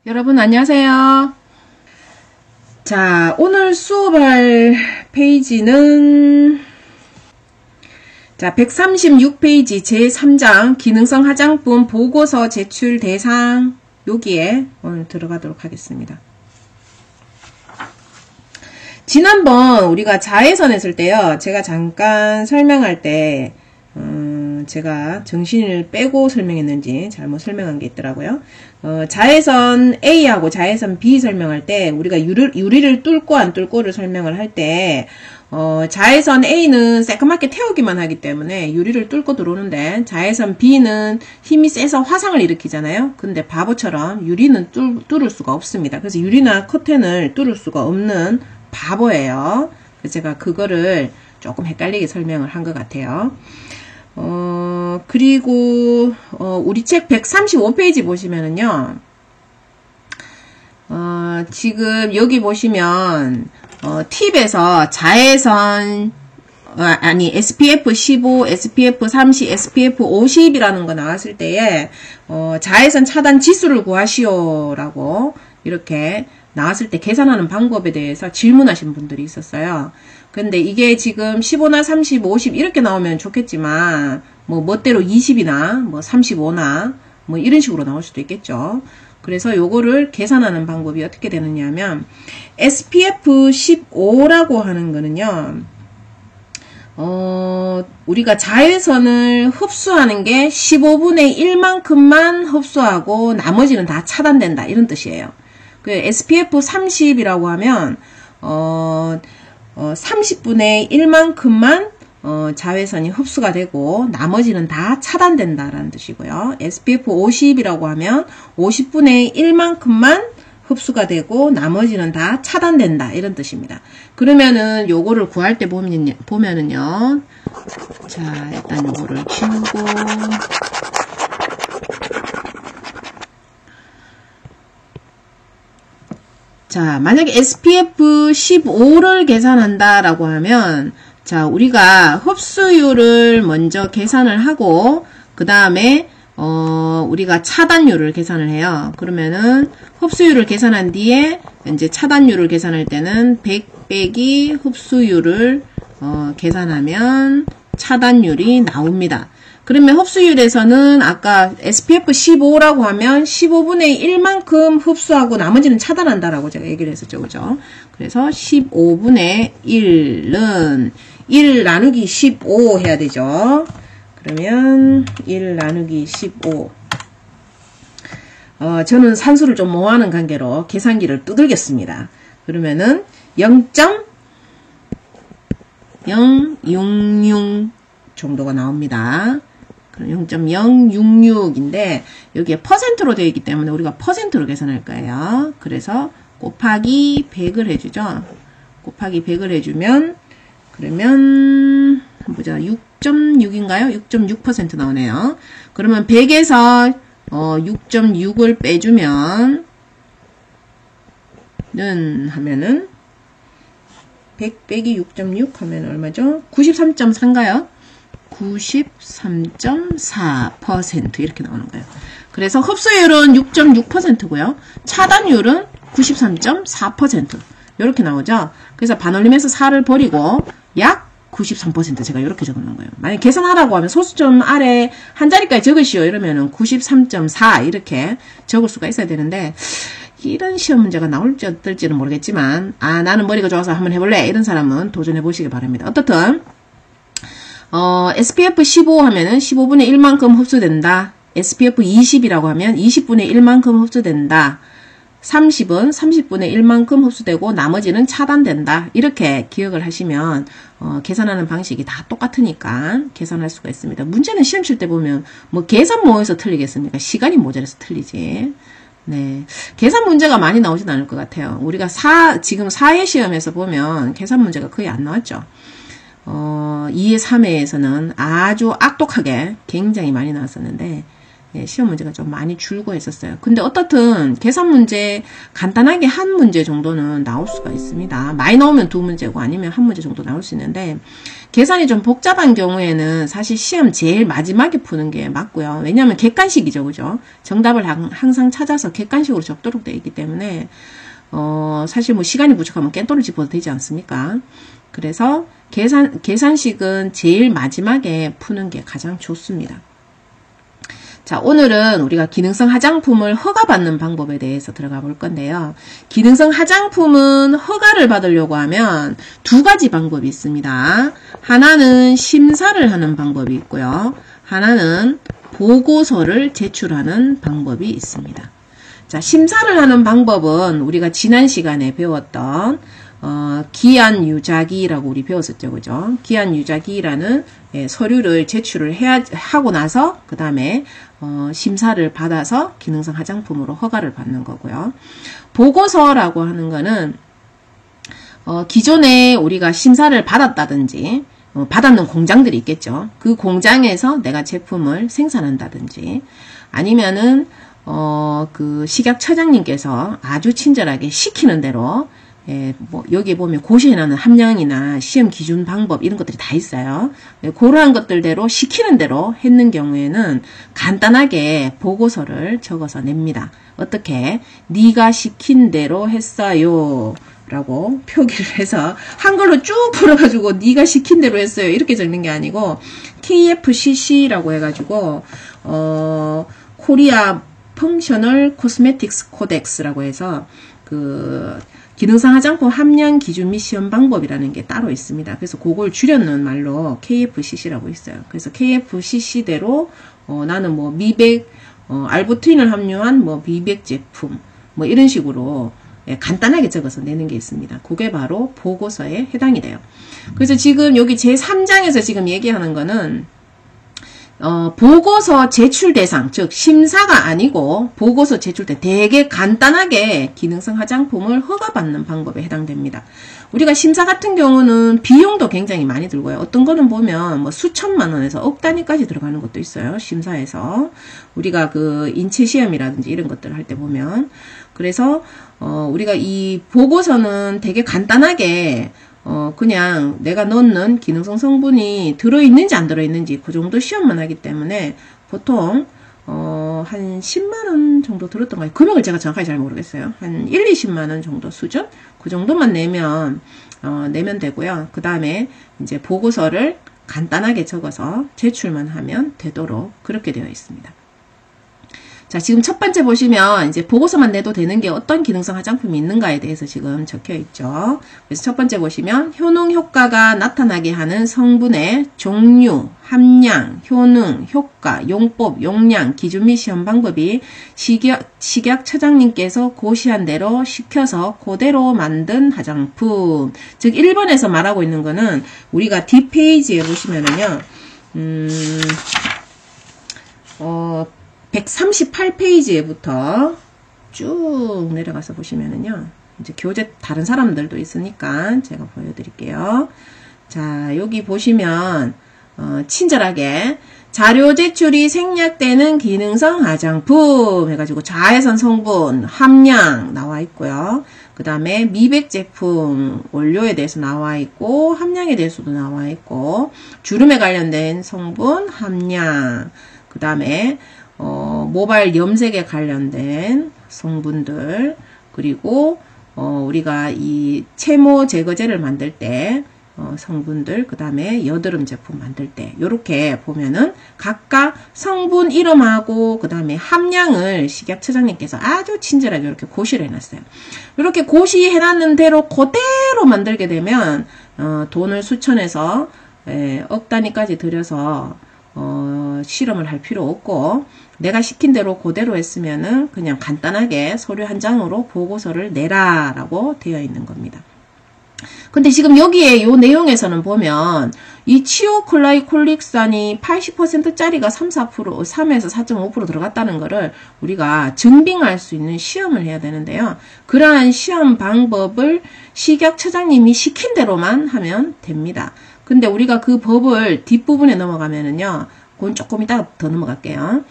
여러분 안녕하세요. 자, 오늘 수업할 페이지는 136페이지 제3장 기능성 화장품 보고서 제출 대상 여기에 오늘 들어가도록 하겠습니다. 지난번 우리가 자외선 했을 때요. 제가 잠깐 설명할 때 제가 정신을 빼고 설명했는지 잘못 설명한 게 있더라고요. 자외선 A하고 자외선 B 설명할 때 우리가 유리를 뚫고 안 뚫고를 설명을 할 때 자외선 A는 새까맣게 태우기만 하기 때문에 유리를 뚫고 들어오는데 자외선 B는 힘이 세서 화상을 일으키잖아요. 근데 바보처럼 유리는 뚫을 수가 없습니다. 그래서 유리나 커튼을 뚫을 수가 없는 바보예요. 그래서 제가 그거를 조금 헷갈리게 설명을 한 것 같아요. 그리고 우리 책 135페이지 보시면은요. 지금 여기 보시면 팁에서 자외선 SPF 15, SPF 30, SPF 50이라는 거 나왔을 때에 자외선 차단 지수를 구하시오라고 이렇게 나왔을 때 계산하는 방법에 대해서 질문하신 분들이 있었어요. 근데 이게 지금 15나 30, 50 이렇게 나오면 좋겠지만 뭐 멋대로 20이나 뭐 35나 뭐 이런 식으로 나올 수도 있겠죠. 그래서 요거를 계산하는 방법이 어떻게 되느냐 하면 SPF 15라고 하는 거는요. 우리가 자외선을 흡수하는 게 15분의 1만큼만 흡수하고 나머지는 다 차단된다 이런 뜻이에요. 그 SPF 30이라고 하면 30분의 1만큼만 자외선이 흡수가 되고 나머지는 다 차단된다라는 뜻이고요. SPF 50이라고 하면 50분의 1만큼만 흡수가 되고 나머지는 다 차단된다 이런 뜻입니다. 그러면은 요거를 구할 때 보면은요. 자, 일단 요거를 지우고 자, 만약에 SPF 15를 계산한다라고 하면 자, 우리가 흡수율을 먼저 계산을 하고 그 다음에 우리가 차단율을 계산을 해요. 그러면은 흡수율을 계산한 뒤에 이제 차단율을 계산할 때는 100 빼기 흡수율을 계산하면 차단율이 나옵니다. 그러면 흡수율에서는 아까 SPF 15라고 하면 15분의 1만큼 흡수하고 나머지는 차단한다라고 제가 얘기를 했었죠. 그죠? 그래서 15분의 1은 1 나누기 15 해야 되죠. 그러면 1 나누기 15 저는 산수를 좀 모호하는 관계로 계산기를 두들겼습니다. 그러면은 0.066 정도가 나옵니다. 0.066인데 여기에 퍼센트로 되어 있기 때문에 우리가 퍼센트로 계산할 거예요. 그래서 곱하기 100을 해주죠. 곱하기 100을 해주면 그러면 보자 6.6인가요? 6.6% 나오네요. 그러면 100에서 6.6을 빼주면 하면은 100 빼기 6.6 하면 얼마죠? 93.4인가요? 93.4% 이렇게 나오는 거예요. 그래서 흡수율은 6.6%고요. 차단율은 93.4% 이렇게 나오죠. 그래서 반올림해서 4를 버리고 약 93% 제가 이렇게 적어놓은 거예요. 만약 계산하라고 하면 소수점 아래 한 자리까지 적으시오 이러면은 93.4 이렇게 적을 수가 있어야 되는데 이런 시험 문제가 나올지 어떨지는 모르겠지만 나는 머리가 좋아서 한번 해볼래 이런 사람은 도전해 보시기 바랍니다. 어떻든 SPF 15 하면은 15분의 1만큼 흡수된다. SPF 20이라고 하면 20분의 1만큼 흡수된다. 30은 30분의 1만큼 흡수되고 나머지는 차단된다. 이렇게 기억을 하시면 계산하는 방식이 다 똑같으니까 계산할 수가 있습니다. 문제는 시험 칠 때 보면 뭐 계산 뭐해서 틀리겠습니까? 시간이 모자라서 틀리지. 네, 계산 문제가 많이 나오진 않을 것 같아요. 우리가 지금 사회 시험에서 보면 계산 문제가 거의 안 나왔죠. 2회, 3회에서는 아주 악독하게 굉장히 많이 나왔었는데 예, 시험 문제가 좀 많이 줄고 했었어요. 근데 어떻든 계산 문제 간단하게 한 문제 정도는 나올 수가 있습니다. 많이 나오면 두 문제고 아니면 한 문제 정도 나올 수 있는데 계산이 좀 복잡한 경우에는 사실 시험 제일 마지막에 푸는 게 맞고요. 왜냐하면 객관식이죠. 그죠? 정답을 항상 찾아서 객관식으로 적도록 되어 있기 때문에 사실 뭐 시간이 부족하면 깬돌을 집어도 되지 않습니까? 그래서 계산식은 제일 마지막에 푸는 게 가장 좋습니다. 자, 오늘은 우리가 기능성 화장품을 허가받는 방법에 대해서 들어가 볼 건데요. 기능성 화장품은 허가를 받으려고 하면 두 가지 방법이 있습니다. 하나는 심사를 하는 방법이 있고요. 하나는 보고서를 제출하는 방법이 있습니다. 자, 심사를 하는 방법은 우리가 지난 시간에 배웠던 기한 유작이라고 우리 배웠었죠. 그죠? 기한 유작이라는 서류를 제출을 하고 나서 그 다음에 심사를 받아서 기능성 화장품으로 허가를 받는 거고요. 보고서라고 하는 거는 기존에 우리가 심사를 받았다든지 받았는 공장들이 있겠죠. 그 공장에서 내가 제품을 생산한다든지 아니면은 그 식약처장님께서 아주 친절하게 시키는 대로 뭐 여기에 보면 고시해놓은 함량이나 시험 기준 방법 이런 것들이 다 있어요. 그러한 것들대로 시키는 대로 했는 경우에는 간단하게 보고서를 적어서 냅니다. 어떻게? 네가 시킨 대로 했어요 라고 표기를 해서 한글로 쭉 풀어가지고 네가 시킨 대로 했어요 이렇게 적는 게 아니고 KFCC라고 해가지고 코리아 펑셔널 코스메틱스 코덱스라고 해서 그 기능성 화장품 함량 기준 및 시험 방법이라는 게 따로 있습니다. 그래서 그걸 줄여놓은 말로 KFCC라고 있어요. 그래서 KFCC대로 나는 뭐 미백 알부트린을 함유한 뭐 미백 제품 뭐 이런 식으로 간단하게 적어서 내는 게 있습니다. 그게 바로 보고서에 해당이 돼요. 그래서 지금 여기 제3장에서 지금 얘기하는 거는 보고서 제출 대상, 즉 심사가 아니고 보고서 제출 때 되게 간단하게 기능성 화장품을 허가받는 방법에 해당됩니다. 우리가 심사 같은 경우는 비용도 굉장히 많이 들고요. 어떤 거는 보면 뭐 수천만 원에서 억 단위까지 들어가는 것도 있어요. 심사에서 우리가 그 인체 시험이라든지 이런 것들을 할 때 보면 그래서 우리가 이 보고서는 되게 간단하게 그냥 내가 넣는 기능성 성분이 들어있는지 안 들어있는지 그 정도 시험만 하기 때문에 보통 한 10만원 정도 들었던 거예요. 금액을 제가 정확하게 잘 모르겠어요. 한 1, 20만원 정도 수준? 그 정도만 내면 되고요. 그 다음에 이제 보고서를 간단하게 적어서 제출만 하면 되도록 그렇게 되어 있습니다. 자, 지금 첫 번째 보시면 이제 보고서만 내도 되는 게 어떤 기능성 화장품이 있는가에 대해서 지금 적혀 있죠. 그래서 첫 번째 보시면 효능 효과가 나타나게 하는 성분의 종류, 함량, 효능, 효과, 용법, 용량, 기준 및 시험 방법이 식약처장님께서 고시한 대로 시켜서 그대로 만든 화장품. 즉 1번에서 말하고 있는 거는 우리가 뒷페이지에 보시면은요. 138페이지에부터 쭉 내려가서 보시면은요. 이제 교재 다른 사람들도 있으니까 제가 보여드릴게요. 자, 여기 보시면 친절하게 자료 제출이 생략되는 기능성 화장품 해가지고 자외선 성분, 함량 나와 있고요. 그 다음에 미백 제품 원료에 대해서 나와 있고 함량에 대해서도 나와 있고 주름에 관련된 성분, 함량 그 다음에 모발 염색에 관련된 성분들 그리고 우리가 이 채모 제거제를 만들 때 성분들 그 다음에 여드름 제품 만들 때 이렇게 보면은 각각 성분 이름하고 그 다음에 함량을 식약처장님께서 아주 친절하게 이렇게 고시를 해놨어요. 이렇게 고시해놨는 대로 그대로 만들게 되면 돈을 수천에서 억 단위까지 들여서 실험을 할 필요 없고 내가 시킨 대로 그대로 했으면은 그냥 간단하게 서류 한 장으로 보고서를 내라 라고 되어 있는 겁니다. 근데 지금 여기에 요 내용에서는 보면 이 치오클라이콜릭산이 80%짜리가 3에서 4.5% 들어갔다는 거를 우리가 증빙할 수 있는 시험을 해야 되는데요. 그러한 시험 방법을 식약처장님이 시킨 대로만 하면 됩니다. 근데 우리가 그 법을 뒷부분에 넘어가면은요. 그건 조금 이따 더 넘어갈게요.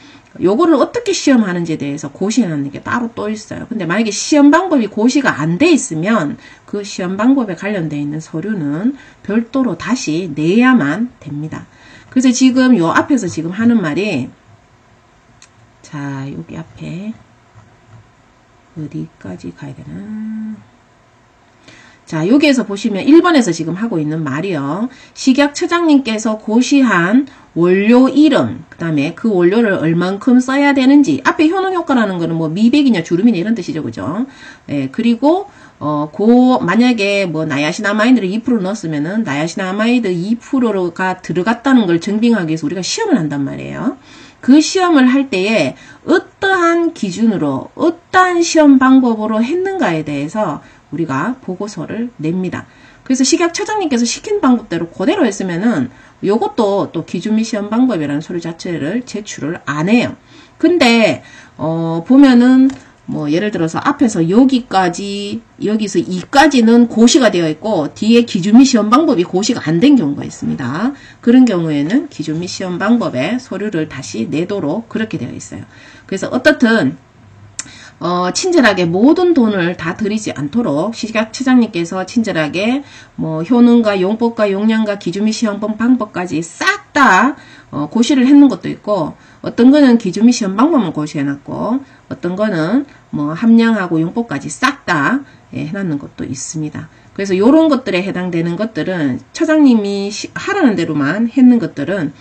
요거를 어떻게 시험하는지에 대해서 고시해놓는 게 따로 또 있어요. 근데 만약에 시험 방법이 고시가 안 돼 있으면 그 시험 방법에 관련되어 있는 서류는 별도로 다시 내야만 됩니다. 그래서 지금 요 앞에서 지금 하는 말이, 자, 여기 앞에 어디까지 가야 되나? 자, 여기에서 보시면 1번에서 지금 하고 있는 말이요. 식약처장님께서 고시한 원료 이름, 그 다음에 그 원료를 얼만큼 써야 되는지, 앞에 효능효과라는 거는 뭐 미백이냐 주름이냐 이런 뜻이죠. 그죠? 예, 그리고, 만약에 뭐 나야신아마이드를 2% 넣었으면은 나야신아마이드 2%가 들어갔다는 걸 증빙하기 위해서 우리가 시험을 한단 말이에요. 그 시험을 할 때에 어떠한 기준으로, 어떠한 시험 방법으로 했는가에 대해서 우리가 보고서를 냅니다. 그래서 식약처장님께서 시킨 방법대로 그대로 했으면은 요것도 또 기준 및 시험 방법이라는 서류 자체를 제출을 안 해요. 근데 보면은 뭐 예를 들어서 앞에서 여기까지, 여기서 2까지는 고시가 되어 있고 뒤에 기준 및 시험 방법이 고시가 안 된 경우가 있습니다. 그런 경우에는 기준 및 시험 방법에 서류를 다시 내도록 그렇게 되어 있어요. 그래서 어떻든 친절하게 모든 돈을 다 들이지 않도록 식약처장님께서 친절하게 뭐 효능과 용법과 용량과 기준 및 시험 방법까지 싹 다 고시를 했는 것도 있고, 어떤 거는 기준 및 시험 방법만 고시해놨고, 어떤 거는 뭐 함량하고 용법까지 싹 다 해놨는 것도 있습니다. 그래서 이런 것들에 해당되는 것들은 처장님이 하라는 대로만 했는 것들은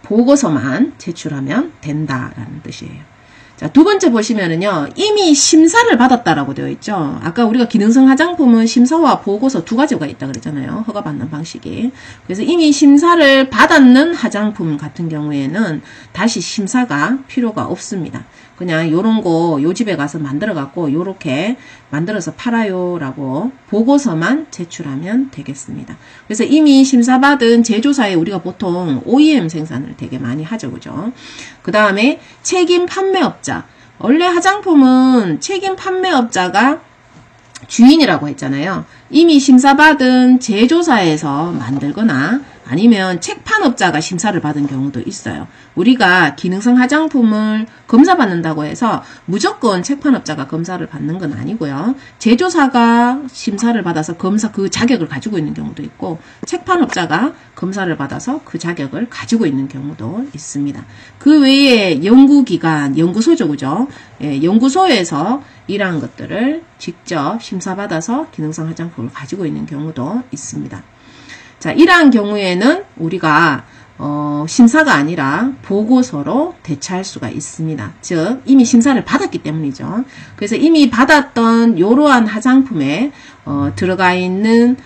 보고서만 제출하면 된다라는 뜻이에요. 자, 두 번째 보시면은요, 이미 심사를 받았다라고 되어 있죠. 아까 우리가 기능성 화장품은 심사와 보고서 두 가지가 있다 그랬잖아요. 허가받는 방식이. 그래서 이미 심사를 받았는 화장품 같은 경우에는 다시 심사가 필요가 없습니다. 그냥 요런 거 요 집에 가서 만들어 갖고 요렇게 만들어서 팔아요 라고 보고서만 제출하면 되겠습니다. 그래서 이미 심사받은 제조사에 우리가 보통 OEM 생산을 되게 많이 하죠. 그죠? 그 다음에 책임 판매업자. 원래 화장품은 책임 판매업자가 주인이라고 했잖아요. 이미 심사받은 제조사에서 만들거나 아니면 책판업자가 심사를 받은 경우도 있어요. 우리가 기능성 화장품을 검사받는다고 해서 무조건 책판업자가 검사를 받는 건 아니고요. 제조사가 심사를 받아서 검사 그 자격을 가지고 있는 경우도 있고, 책판업자가 검사를 받아서 그 자격을 가지고 있는 경우도 있습니다. 그 외에 연구기관, 연구소죠. 그죠? 예, 연구소에서 이러한 것들을 직접 심사받아서 기능성 화장품을 가지고 있는 경우도 있습니다. 자, 이러한 경우에는 우리가 심사가 아니라 보고서로 대처할 수가 있습니다. 즉 이미 심사를 받았기 때문이죠. 그래서 이미 받았던 이러한 화장품에 들어가 있는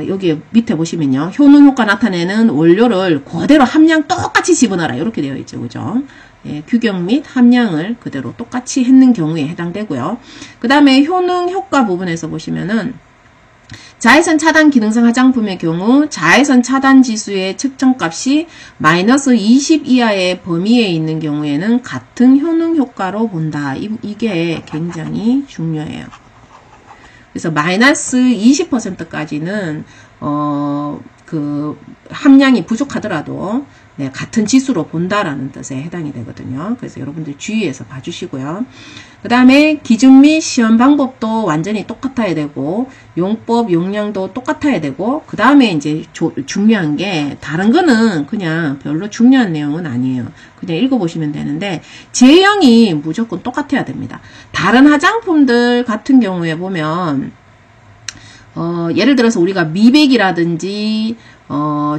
여기 밑에 보시면요, 효능 효과 나타내는 원료를 그대로 함량 똑같이 집어넣어라 이렇게 되어 있죠. 그죠? 예, 규격 및 함량을 그대로 똑같이 했는 경우에 해당되고요. 그 다음에 효능 효과 부분에서 보시면은 자외선 차단 기능성 화장품의 경우 자외선 차단 지수의 측정값이 마이너스 20 이하의 범위에 있는 경우에는 같은 효능 효과로 본다. 이게 굉장히 중요해요. 그래서 마이너스 20%까지는 그 함량이 부족하더라도 네, 같은 지수로 본다라는 뜻에 해당이 되거든요. 그래서 여러분들 주의해서 봐주시고요. 그 다음에 기준 및 시험 방법도 완전히 똑같아야 되고, 용법, 용량도 똑같아야 되고, 그 다음에 이제 중요한 게, 다른 거는 그냥 별로 중요한 내용은 아니에요. 그냥 읽어보시면 되는데, 제형이 무조건 똑같아야 됩니다. 다른 화장품들 같은 경우에 보면, 예를 들어서 우리가 미백이라든지,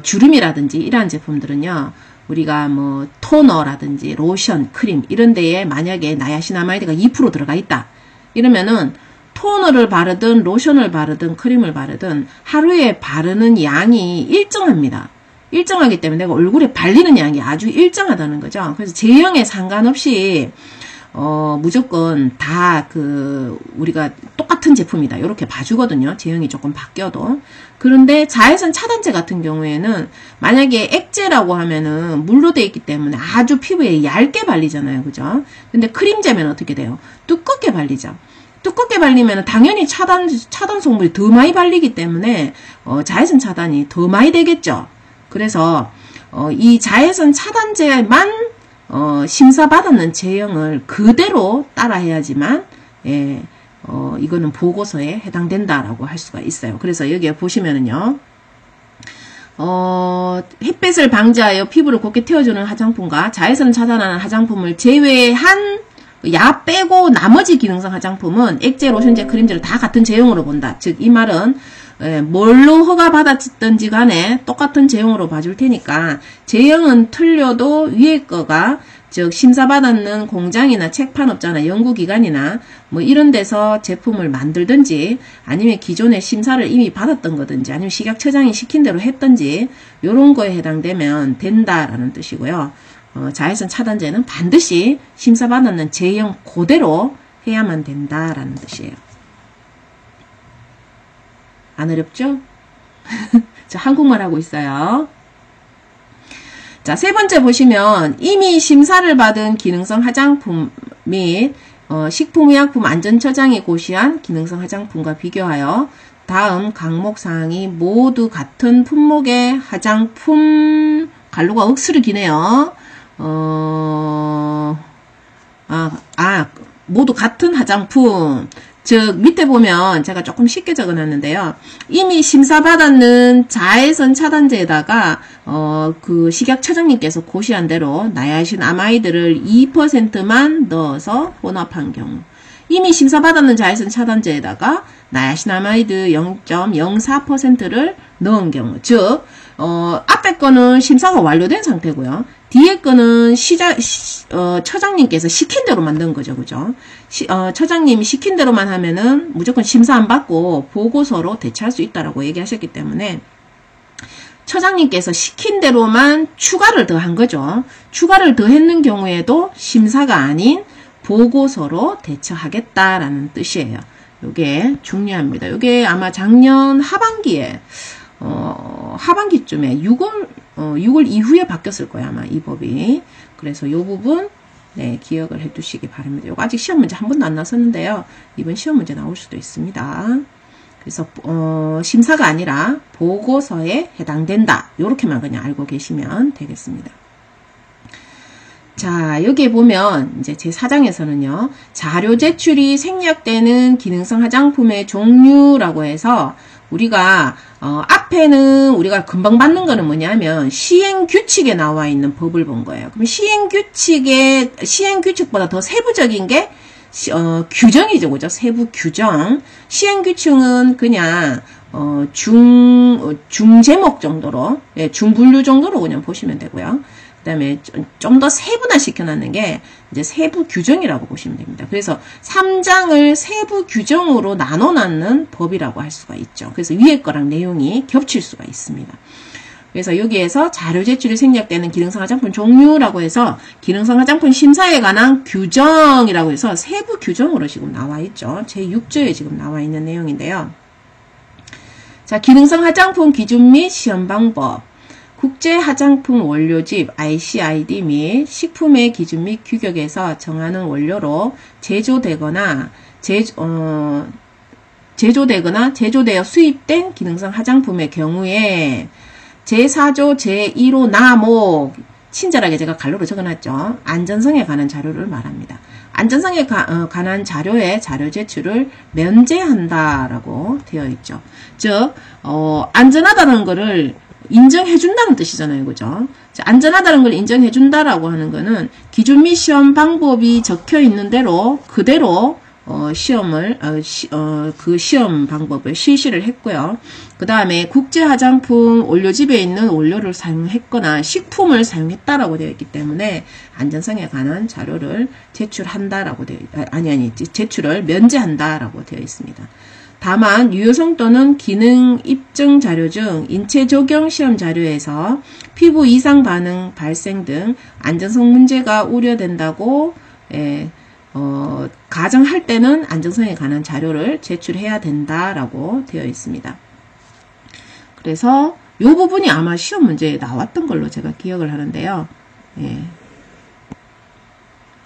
주름이라든지 이러한 제품들은요, 우리가 뭐 토너라든지 로션, 크림 이런 데에 만약에 나야신아마이드가 2% 들어가 있다. 이러면은 토너를 바르든 로션을 바르든 크림을 바르든 하루에 바르는 양이 일정합니다. 일정하기 때문에 내가 얼굴에 발리는 양이 아주 일정하다는 거죠. 그래서 제형에 상관없이 무조건 다 우리가 똑같은 제품이다. 이렇게 봐주거든요. 제형이 조금 바뀌어도. 그런데 자외선 차단제 같은 경우에는 만약에 액제라고 하면은 물로 되어 있기 때문에 아주 피부에 얇게 발리잖아요. 그죠? 근데 크림제면 어떻게 돼요? 두껍게 발리죠. 두껍게 발리면 당연히 차단 성분이 더 많이 발리기 때문에 자외선 차단이 더 많이 되겠죠. 그래서 이 자외선 차단제만 심사받았는 제형을 그대로 따라해야지만 예, 이거는 보고서에 해당된다라고 할 수가 있어요. 그래서 여기에 보시면은요. 햇빛을 방지하여 피부를 곱게 태워주는 화장품과 자외선을 차단하는 화장품을 제외한 야 빼고 나머지 기능성 화장품은 액제, 로션제, 크림제를 다 같은 제형으로 본다. 즉 이 말은 뭘로 허가받았든지 간에 똑같은 제형으로 봐줄 테니까 제형은 틀려도 위에 거가 즉 심사받았는 공장이나 책판업자나 연구기관이나 뭐 이런 데서 제품을 만들든지 아니면 기존에 심사를 이미 받았던 거든지 아니면 식약처장이 시킨 대로 했든지 요런 거에 해당되면 된다라는 뜻이고요. 자외선 차단제는 반드시 심사받았는 제형 그대로 해야만 된다라는 뜻이에요. 안 어렵죠? 저 한국말 하고 있어요. 자, 세 번째 보시면 이미 심사를 받은 기능성 화장품 및 식품의약품안전처장이 고시한 기능성 화장품과 비교하여 다음 강목사항이 모두 같은 품목의 화장품 갈로가 억수로 기네요. 모두 같은 화장품 즉 밑에 보면 제가 조금 쉽게 적어놨는데요. 이미 심사받았는 자외선 차단제에다가 그 식약처장님께서 고시한 대로 나야신 아마이드를 2%만 넣어서 혼합한 경우 이미 심사받았는 자외선 차단제에다가 나야신 아마이드 0.04%를 넣은 경우 즉 앞에 거는 심사가 완료된 상태고요. 뒤에 거는 처장님께서 시킨 대로 만든 거죠. 그죠? 처장님이 시킨 대로만 하면은 무조건 심사 안 받고 보고서로 대체할 수 있다라고 얘기하셨기 때문에 처장님께서 시킨 대로만 추가를 더한 거죠. 추가를 더했는 경우에도 심사가 아닌 보고서로 대처하겠다라는 뜻이에요. 요게 중요합니다. 요게 아마 작년 하반기에 하반기쯤에 6월 이후에 바뀌었을 거예요. 아마 이 법이. 그래서 요 부분 네, 기억을 해 두시기 바랍니다. 요거 아직 시험 문제 한 번도 안 나왔었는데요. 이번 시험 문제 나올 수도 있습니다. 그래서 심사가 아니라 보고서에 해당된다. 요렇게만 그냥 알고 계시면 되겠습니다. 자, 여기에 보면 이제 제4장에서는요. 자료 제출이 생략되는 기능성 화장품의 종류라고 해서 우리가 앞에는 우리가 금방 받는 거는 뭐냐면 시행규칙에 나와 있는 법을 본 거예요. 그럼 시행규칙보다 더 세부적인 게 규정이죠. 그죠? 세부 규정. 시행규칙은 그냥 중제목 정도로 중분류 정도로 그냥 보시면 되고요. 그 다음에 좀 더 세분화 시켜놨는 게 이제 세부 규정이라고 보시면 됩니다. 그래서 3장을 세부 규정으로 나눠놨는 법이라고 할 수가 있죠. 그래서 위에 거랑 내용이 겹칠 수가 있습니다. 그래서 여기에서 자료 제출이 생략되는 기능성 화장품 종류라고 해서 기능성 화장품 심사에 관한 규정이라고 해서 세부 규정으로 지금 나와 있죠. 제6조에 지금 나와 있는 내용인데요. 자, 기능성 화장품 기준 및 시험 방법. 국제 화장품 원료집 ICID 및 식품의 기준 및 규격에서 정하는 원료로 제조되거나 제조되어 수입된 기능성 화장품의 경우에 제4조 제1호 나목 친절하게 제가 갈로로 적어놨죠. 안전성에 관한 자료를 말합니다. 안전성에 관한 자료의 자료 제출을 면제한다라고 되어 있죠. 즉 안전하다는 거를 인정해준다는 뜻이잖아요. 그죠? 안전하다는 걸 인정해준다라고 하는 거는 기준 및 시험 방법이 적혀 있는 대로 그대로 그 시험 방법을 실시를 했고요. 그 다음에 국제 화장품 원료집에 있는 원료를 사용했거나 식품을 사용했다라고 되어 있기 때문에 안전성에 관한 자료를 제출한다라고 제출을 면제한다라고 되어 있습니다. 다만 유효성 또는 기능 입증 자료 중 인체 적용 시험 자료에서 피부 이상 반응 발생 등 안전성 문제가 우려된다고 가정할 때는 안전성에 관한 자료를 제출해야 된다라고 되어 있습니다. 그래서 이 부분이 아마 시험 문제에 나왔던 걸로 제가 기억을 하는데요.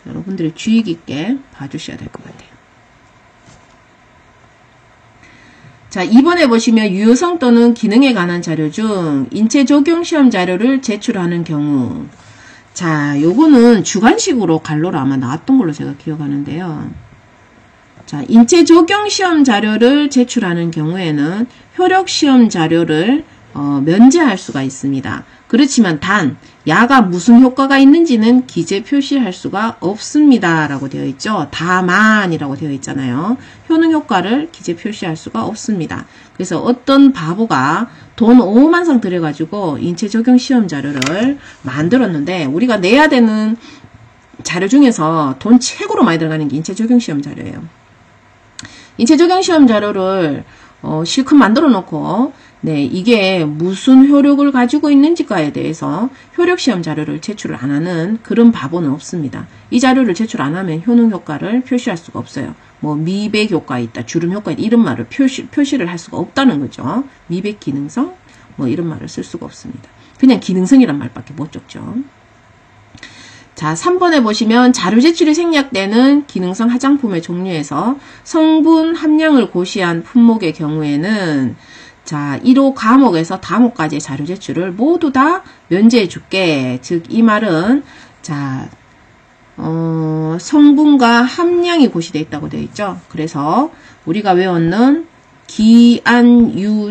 여러분들이 주의 깊게 봐주셔야 될 것 같아요. 자, 2번에 보시면 유효성 또는 기능에 관한 자료 중 인체 적용 시험 자료를 제출하는 경우. 자, 요거는 주관식으로 갈로로 아마 나왔던 걸로 제가 기억하는데요. 자, 인체 적용 시험 자료를 제출하는 경우에는 효력 시험 자료를 면제할 수가 있습니다. 그렇지만 단 야가 무슨 효과가 있는지는 기재 표시할 수가 없습니다. 라고 되어 있죠. 다만이라고 되어 있잖아요. 효능 효과를 기재 표시할 수가 없습니다. 그래서 어떤 바보가 돈 5만 성 들여가지고 인체 적용 시험 자료를 만들었는데 우리가 내야 되는 자료 중에서 돈 최고로 많이 들어가는 게 인체 적용 시험 자료예요. 인체 적용 시험 자료를 실컷 만들어 놓고 네, 이게 무슨 효력을 가지고 있는지가에 대해서 효력시험 자료를 제출을 안 하는 그런 바보는 없습니다. 이 자료를 제출 안 하면 효능 효과를 표시할 수가 없어요. 뭐 미백 효과 있다, 주름 효과 있다 이런 말을 표시를 할 수가 없다는 거죠. 미백 기능성 뭐 이런 말을 쓸 수가 없습니다. 그냥 기능성이란 말밖에 못 적죠. 자, 3번에 보시면 자료 제출이 생략되는 기능성 화장품의 종류에서 성분 함량을 고시한 품목의 경우에는 자, 1호 과목에서 다목까지의 자료 제출을 모두 다 면제해 줄게. 즉, 이 말은, 자, 성분과 함량이 고시되어 있다고 되어 있죠. 그래서 우리가 외웠는 기안유,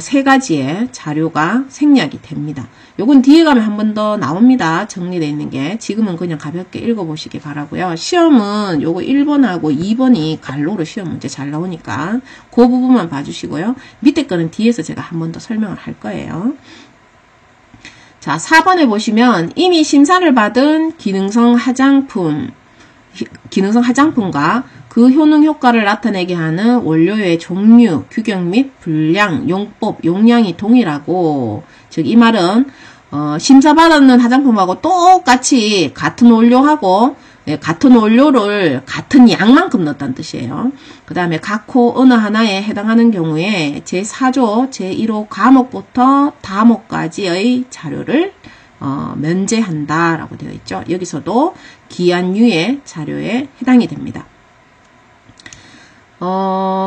세 가지의 자료가 생략이 됩니다. 요건 뒤에 가면 한 번 더 나옵니다. 정리되어 있는 게. 지금은 그냥 가볍게 읽어보시기 바라고요. 시험은 요거 1번하고 2번이 갈로로 시험 문제 잘 나오니까 그 부분만 봐주시고요. 밑에 거는 뒤에서 제가 한 번 더 설명을 할 거예요. 자, 4번에 보시면 이미 심사를 받은 기능성 화장품과 그 효능 효과를 나타내게 하는 원료의 종류, 규격 및 분량, 용법, 용량이 동일하고, 즉 이 말은 심사받았는 화장품하고 똑같이 같은 원료하고 같은 원료를 같은 양만큼 넣었다는 뜻이에요. 그 다음에 각 호 어느 하나에 해당하는 경우에 제4조 제1호 과목부터 다목까지의 자료를 면제한다라고 되어 있죠. 여기서도 기한유의 자료에 해당이 됩니다.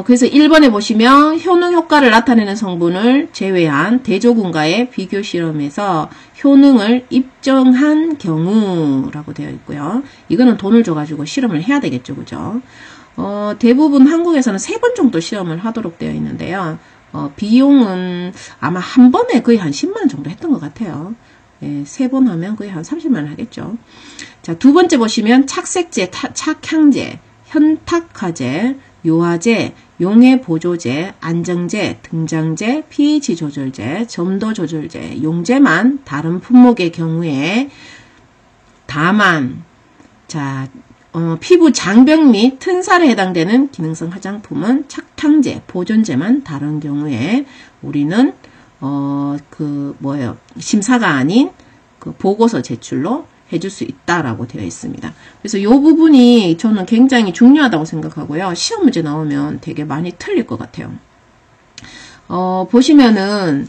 그래서 1번에 보시면 효능 효과를 나타내는 성분을 제외한 대조군과의 비교 실험에서 효능을 입증한 경우라고 되어 있고요. 이거는 돈을 줘가지고 실험을 해야 되겠죠. 그죠? 대부분 한국에서는 3번 정도 시험을 하도록 되어 있는데요. 비용은 아마 한 번에 거의 한 10만원 정도 했던 것 같아요. 예, 3번 하면 거의 한 30만원 하겠죠. 자, 두 번째 보시면 착색제, 착향제, 현탁화제, 요화제, 용해보조제, 안정제, 등장제, pH 조절제, 점도 조절제, 용제만 다른 품목의 경우에 다만 자 피부 장벽 및 튼살에 해당되는 기능성 화장품은 착향제, 보존제만 다른 경우에 우리는 심사가 아닌 그 보고서 제출로 해줄 수 있다라고 되어 있습니다. 그래서 이 부분이 저는 굉장히 중요하다고 생각하고요. 시험 문제 나오면 되게 많이 틀릴 것 같아요. 보시면은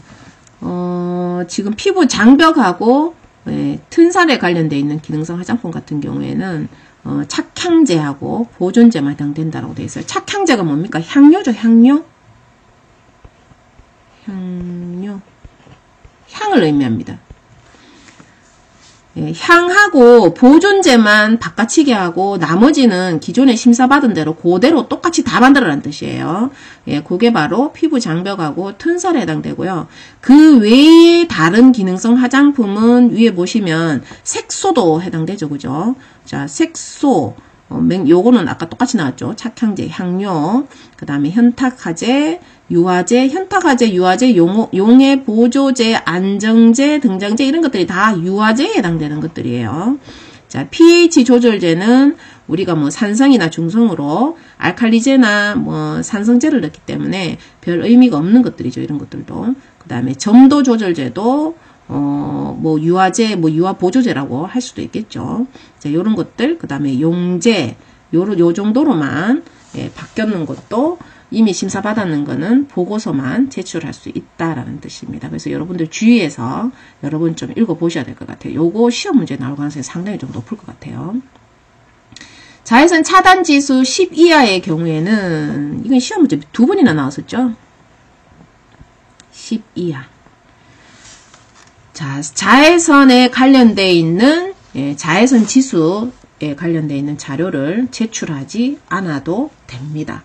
지금 피부 장벽하고 튼살에 관련되어 있는 기능성 화장품 같은 경우에는 착향제하고 보존제만 해당된다라고 되어 있어요. 착향제가 뭡니까? 향료죠, 향료. 향을 의미합니다. 예, 향하고 보존제만 바꿔치기 하고 나머지는 기존에 심사받은 대로 그대로 똑같이 다 만들어라는 뜻이에요. 예, 그게 바로 피부 장벽하고 튼살에 해당되고요. 그 외에 다른 기능성 화장품은 위에 보시면 색소도 해당되죠. 그죠? 자, 색소. 요거는 아까 똑같이 나왔죠. 착향제, 향료, 그 다음에 현탁화제, 유화제, 현탁화제, 유화제, 용해 보조제, 안정제, 등장제 이런 것들이 다 유화제에 해당되는 것들이에요. 자, pH 조절제는 우리가 뭐 산성이나 중성으로 알칼리제나 뭐 산성제를 넣기 때문에 별 의미가 없는 것들이죠. 이런 것들도. 그 다음에 점도 조절제도 뭐 유화제, 뭐 유화 보조제라고 할 수도 있겠죠. 자, 요런 것들, 그 다음에 용제, 요 정도로만 바뀌었는 것도 이미 심사 받았는 거는 보고서만 제출할 수 있다라는 뜻입니다. 그래서 여러분들 주의해서 여러분 좀 읽어보셔야 될 것 같아요. 요거 시험 문제 나올 가능성이 상당히 좀 높을 것 같아요. 자외선 차단 지수 10 이하의 경우에는 이건 시험 문제 2번이나 나왔었죠. 10 이하. 자, 자외선에 관련되어 있는 자외선 지수에 관련되어 있는 자료를 제출하지 않아도 됩니다.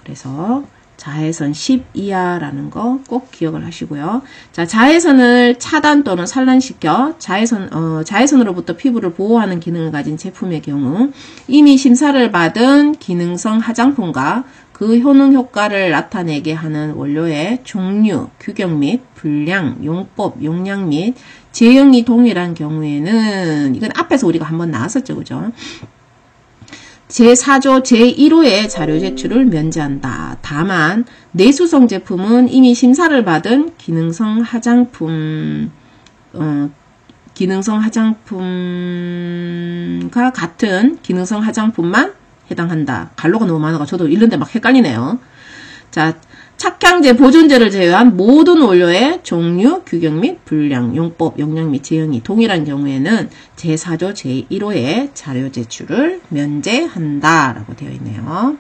그래서 자외선 10 이하라는 거 꼭 기억을 하시고요. 자, 자외선을 차단 또는 산란시켜 자외선으로부터 피부를 보호하는 기능을 가진 제품의 경우 이미 심사를 받은 기능성 화장품과 그 효능 효과를 나타내게 하는 원료의 종류, 규격 및 분량, 용법, 용량 및 제형이 동일한 경우에는 이건 앞에서 우리가 한번 나왔었죠. 그죠? 제4조 제1호의 자료 제출을 면제한다. 다만 내수성 제품은 이미 심사를 받은 기능성 화장품과 같은 기능성 화장품만 해당한다. 갈로가 너무 많아서 저도 읽는데 막 헷갈리네요. 자, 착향제, 보존제를 제외한 모든 원료의 종류, 규격 및 분량, 용법, 용량 및 제형이 동일한 경우에는 제4조 제1호의 자료 제출을 면제한다 라고 되어 있네요.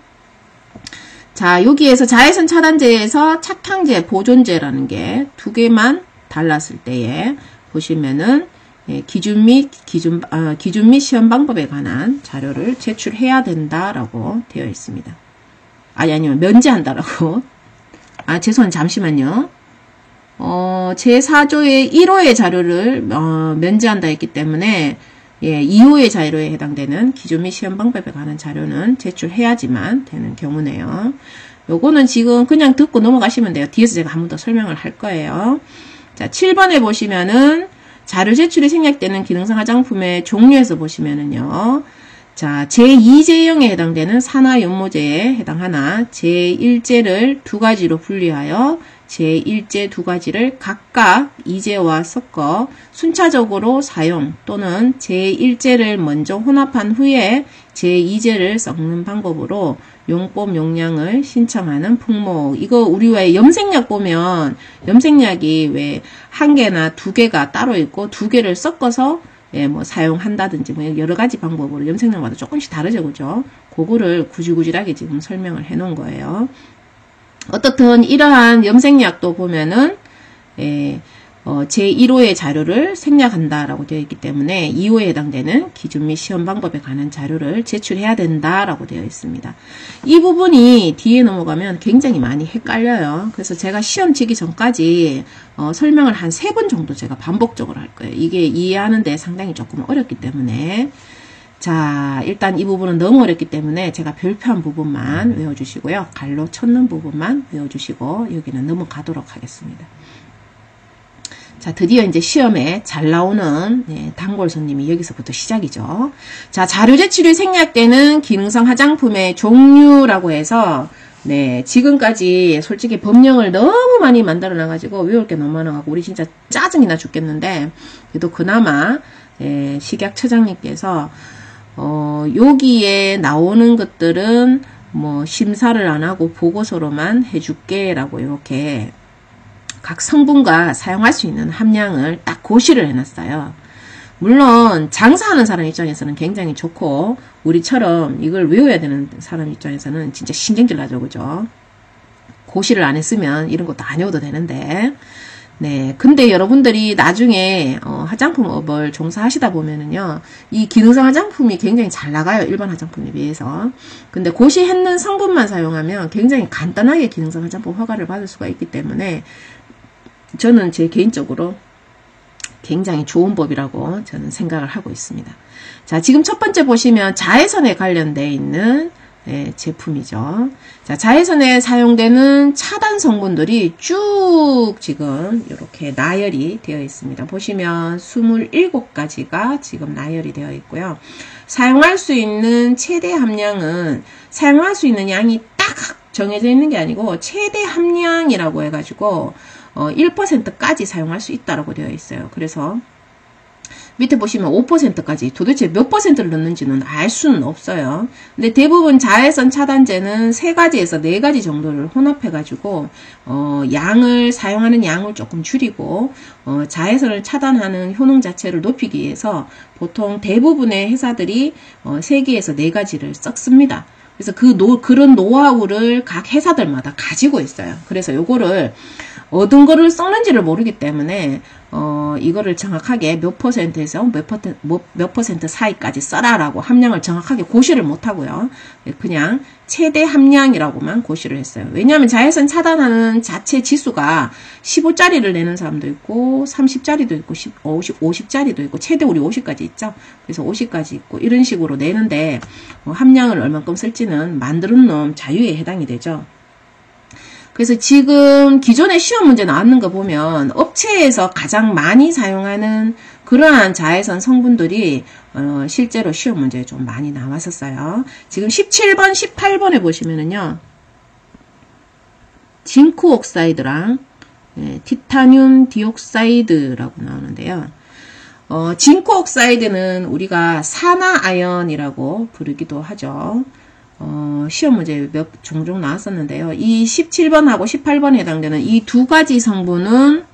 자, 여기에서 자외선 차단제에서 착향제, 보존제라는 게 두 개만 달랐을 때에 보시면은 기준 및 시험 방법에 관한 자료를 제출해야 된다라고 되어 있습니다. 아니면 면제한다라고. 죄송합니다. 잠시만요. 제4조의 1호의 자료를 면제한다 했기 때문에 2호의 자료에 해당되는 기준 및 시험 방법에 관한 자료는 제출해야지만 되는 경우네요. 요거는 지금 그냥 듣고 넘어가시면 돼요. 뒤에서 제가 한 번 더 설명을 할 거예요. 자, 7번에 보시면은 자료 제출이 생략되는 기능성 화장품의 종류에서 보시면은요. 자, 제2제형에 해당되는 산화연모제에 해당하나 제1제를 두 가지로 분리하여 제1제 두 가지를 각각 2제와 섞어 순차적으로 사용 또는 제1제를 먼저 혼합한 후에 제2제를 섞는 방법으로 용법 용량을 신청하는 품목. 이거 우리 왜 염색약 보면 염색약이 왜 한 개나 두 개가 따로 있고 두 개를 섞어서 뭐 사용한다든지 뭐 여러 가지 방법으로 염색약마다 조금씩 다르죠, 그죠? 그거를 구질구질하게 지금 설명을 해 놓은 거예요. 어떻든 이러한 염색약도 보면은 제1호의 자료를 생략한다라고 되어 있기 때문에 2호에 해당되는 기준 및 시험 방법에 관한 자료를 제출해야 된다라고 되어 있습니다. 이 부분이 뒤에 넘어가면 굉장히 많이 헷갈려요. 그래서 제가 시험 치기 전까지 설명을 한 3번 정도 제가 반복적으로 할 거예요. 이게 이해하는데 상당히 조금 어렵기 때문에 자, 일단 이 부분은 너무 어렵기 때문에 제가 별표한 부분만 외워주시고요. 갈로 쳤는 부분만 외워주시고 여기는 넘어가도록 하겠습니다. 자, 드디어 이제 시험에 잘 나오는 단골 손님이 여기서부터 시작이죠. 자, 자료 제출이 생략되는 기능성 화장품의 종류라고 해서 지금까지 솔직히 법령을 너무 많이 만들어 놔가지고 외울 게 너무 많아가지고 우리 진짜 짜증이 나 죽겠는데 그래도 그나마 식약처장님께서 여기에 나오는 것들은 뭐 심사를 안 하고 보고서로만 해줄게 라고 이렇게 각 성분과 사용할 수 있는 함량을 딱 고시를 해놨어요. 물론 장사하는 사람 입장에서는 굉장히 좋고 우리처럼 이걸 외워야 되는 사람 입장에서는 진짜 신경질 나죠. 그죠? 고시를 안 했으면 이런 것도 안 외워도 되는데 근데 여러분들이 나중에 화장품업을 종사하시다 보면은요, 이 기능성 화장품이 굉장히 잘 나가요. 일반 화장품에 비해서. 근데 고시했는 성분만 사용하면 굉장히 간단하게 기능성 화장품 허가를 받을 수가 있기 때문에 저는 제 개인적으로 굉장히 좋은 법이라고 저는 생각을 하고 있습니다. 자, 지금 첫 번째 보시면 자외선에 관련되어 있는 제품이죠. 자, 자외선에 사용되는 차단 성분들이 쭉 지금 이렇게 나열이 되어 있습니다. 보시면 27가지가 지금 나열이 되어 있고요. 사용할 수 있는 최대 함량은 사용할 수 있는 양이 딱 정해져 있는 게 아니고 최대 함량이라고 해가지고 1%까지 사용할 수 있다고 되어 있어요. 그래서 밑에 보시면 5%까지 도대체 몇 퍼센트를 넣는지는 알 수는 없어요. 근데 대부분 자외선 차단제는 3가지에서 4가지 정도를 혼합해가지고 양을 사용하는 양을 조금 줄이고 자외선을 차단하는 효능 자체를 높이기 위해서 보통 대부분의 회사들이 3개에서 4가지를 섞습니다. 그래서 그런 노하우를 각 회사들마다 가지고 있어요. 그래서 요거를 어떤 거를 섞는지를 모르기 때문에 이거를 정확하게 몇 퍼센트에서 몇 퍼센트 사이까지 써라라고 함량을 정확하게 고시를 못하고요. 그냥 최대 함량이라고만 고시를 했어요. 왜냐하면 자외선 차단하는 자체 지수가 15짜리를 내는 사람도 있고 30짜리도 있고 50짜리도 있고 최대 우리 50까지 있죠. 그래서 50까지 있고 이런 식으로 내는데 함량을 얼만큼 쓸지는 만드는 놈 자유에 해당이 되죠. 그래서 지금 기존에 시험 문제 나왔는 거 보면 업체에서 가장 많이 사용하는 그러한 자외선 성분들이 실제로 시험 문제에 좀 많이 나왔었어요. 지금 17번, 18번에 보시면은요. 징크 옥사이드랑 티타늄 디옥사이드라고 나오는데요. 징크 옥사이드는 우리가 산화아연이라고 부르기도 하죠. 시험 문제 종종 나왔었는데요. 이 17번하고 18번에 해당되는 이 2가지 성분은,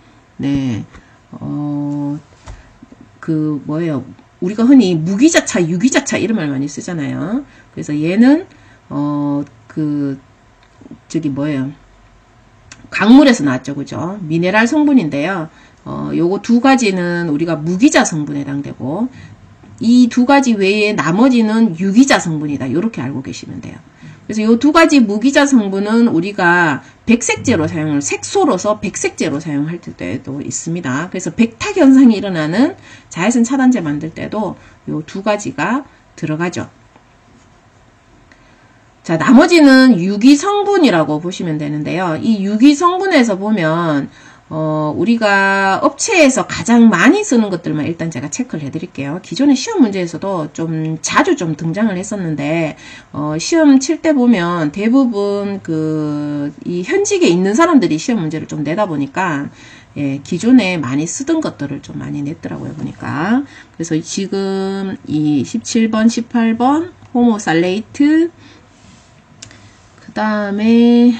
우리가 흔히 무기자차, 유기자차 이런 말 많이 쓰잖아요. 그래서 얘는, 강물에서 나왔죠. 그죠? 미네랄 성분인데요. 요거 2가지는 우리가 무기자 성분에 해당되고, 이 2가지 외에 나머지는 유기자 성분이다. 이렇게 알고 계시면 돼요. 그래서 이 2가지 무기자 성분은 우리가 백색제로 색소로서 백색제로 사용할 때도 있습니다. 그래서 백탁 현상이 일어나는 자외선 차단제 만들 때도 이 2가지가 들어가죠. 자, 나머지는 유기 성분이라고 보시면 되는데요. 이 유기 성분에서 보면 우리가 업체에서 가장 많이 쓰는 것들만 일단 제가 체크를 해드릴게요. 기존의 시험 문제에서도 좀 자주 좀 등장을 했었는데, 시험 칠 때 보면 대부분 이 현직에 있는 사람들이 시험 문제를 좀 내다 보니까, 기존에 많이 쓰던 것들을 좀 많이 냈더라고요, 보니까. 그래서 지금 이 17번, 18번, 호모살레이트, 그 다음에,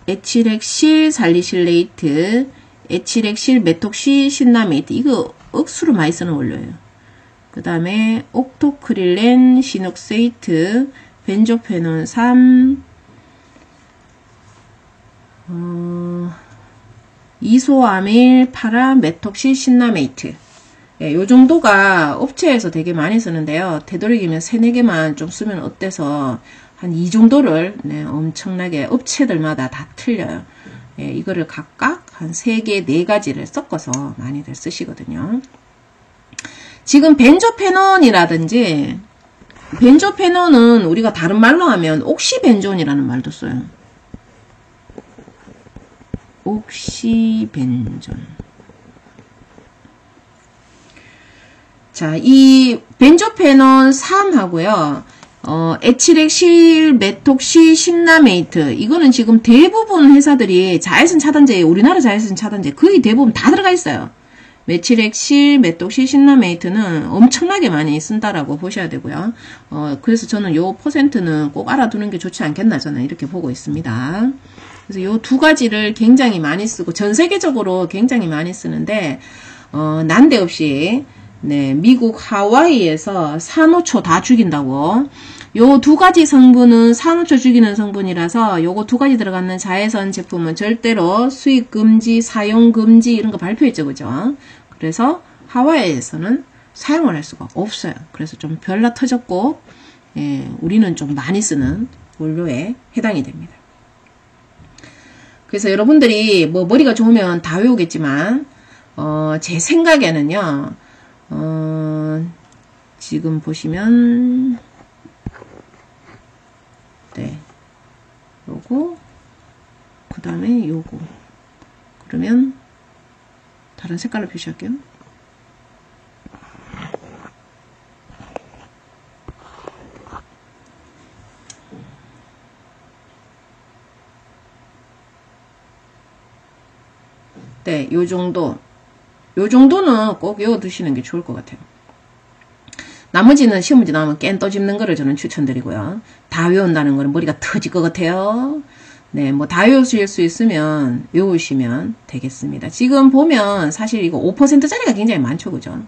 에틸엑실 살리실레이트, 에틸엑실 메톡시 신라메이트 이거 억수로 많이 쓰는 원료예요. 그 다음에 옥토크릴렌 시녹세이트, 벤조페논 3, 이소아밀 파라메톡시 신라메이트. 요 정도가 업체에서 되게 많이 쓰는데요. 되도록이면 3-4개만 좀 쓰면 어때서 한 이 정도를 엄청나게 업체들마다 다 틀려요. 이거를 각각 한 3개, 4가지를 섞어서 많이들 쓰시거든요. 지금 벤조페논이라든지 벤조페논은 우리가 다른 말로 하면 옥시벤존이라는 말도 써요. 옥시벤존. 자, 이 벤조페논 3하고요. 에틸엑실 메톡시 신라메이트 이거는 지금 대부분 회사들이 자외선 차단제에 우리나라 자외선 차단제 거의 대부분 다 들어가 있어요. 메틸엑실 메톡시 신라메이트는 엄청나게 많이 쓴다라고 보셔야 되고요. 그래서 저는 요 퍼센트는 꼭 알아두는 게 좋지 않겠나 저는 이렇게 보고 있습니다. 그래서 요 2가지를 굉장히 많이 쓰고 전 세계적으로 굉장히 많이 쓰는데 난데없이 미국 하와이에서 산호초 다 죽인다고. 요 2가지 성분은 산호초 죽이는 성분이라서 요거 2가지 들어가는 자외선 제품은 절대로 수입 금지, 사용 금지 이런 거 발표했죠. 그죠? 그래서 하와이에서는 사용을 할 수가 없어요. 그래서 좀 별나 터졌고, 우리는 좀 많이 쓰는 원료에 해당이 됩니다. 그래서 여러분들이 뭐 머리가 좋으면 다 외우겠지만, 제 생각에는요, 지금 보시면, 요거, 그 다음에 요거. 그러면, 다른 색깔로 표시할게요. 네, 요 정도는 꼭 외워두시는 게 좋을 것 같아요. 나머지는 시험 문제 나오면 깬 또 집는 거를 저는 추천드리고요. 다 외운다는 거는 머리가 터질 것 같아요. 네, 뭐 다 외우실 수 있으면 외우시면 되겠습니다. 지금 보면 사실 이거 5%짜리가 굉장히 많죠, 그죠?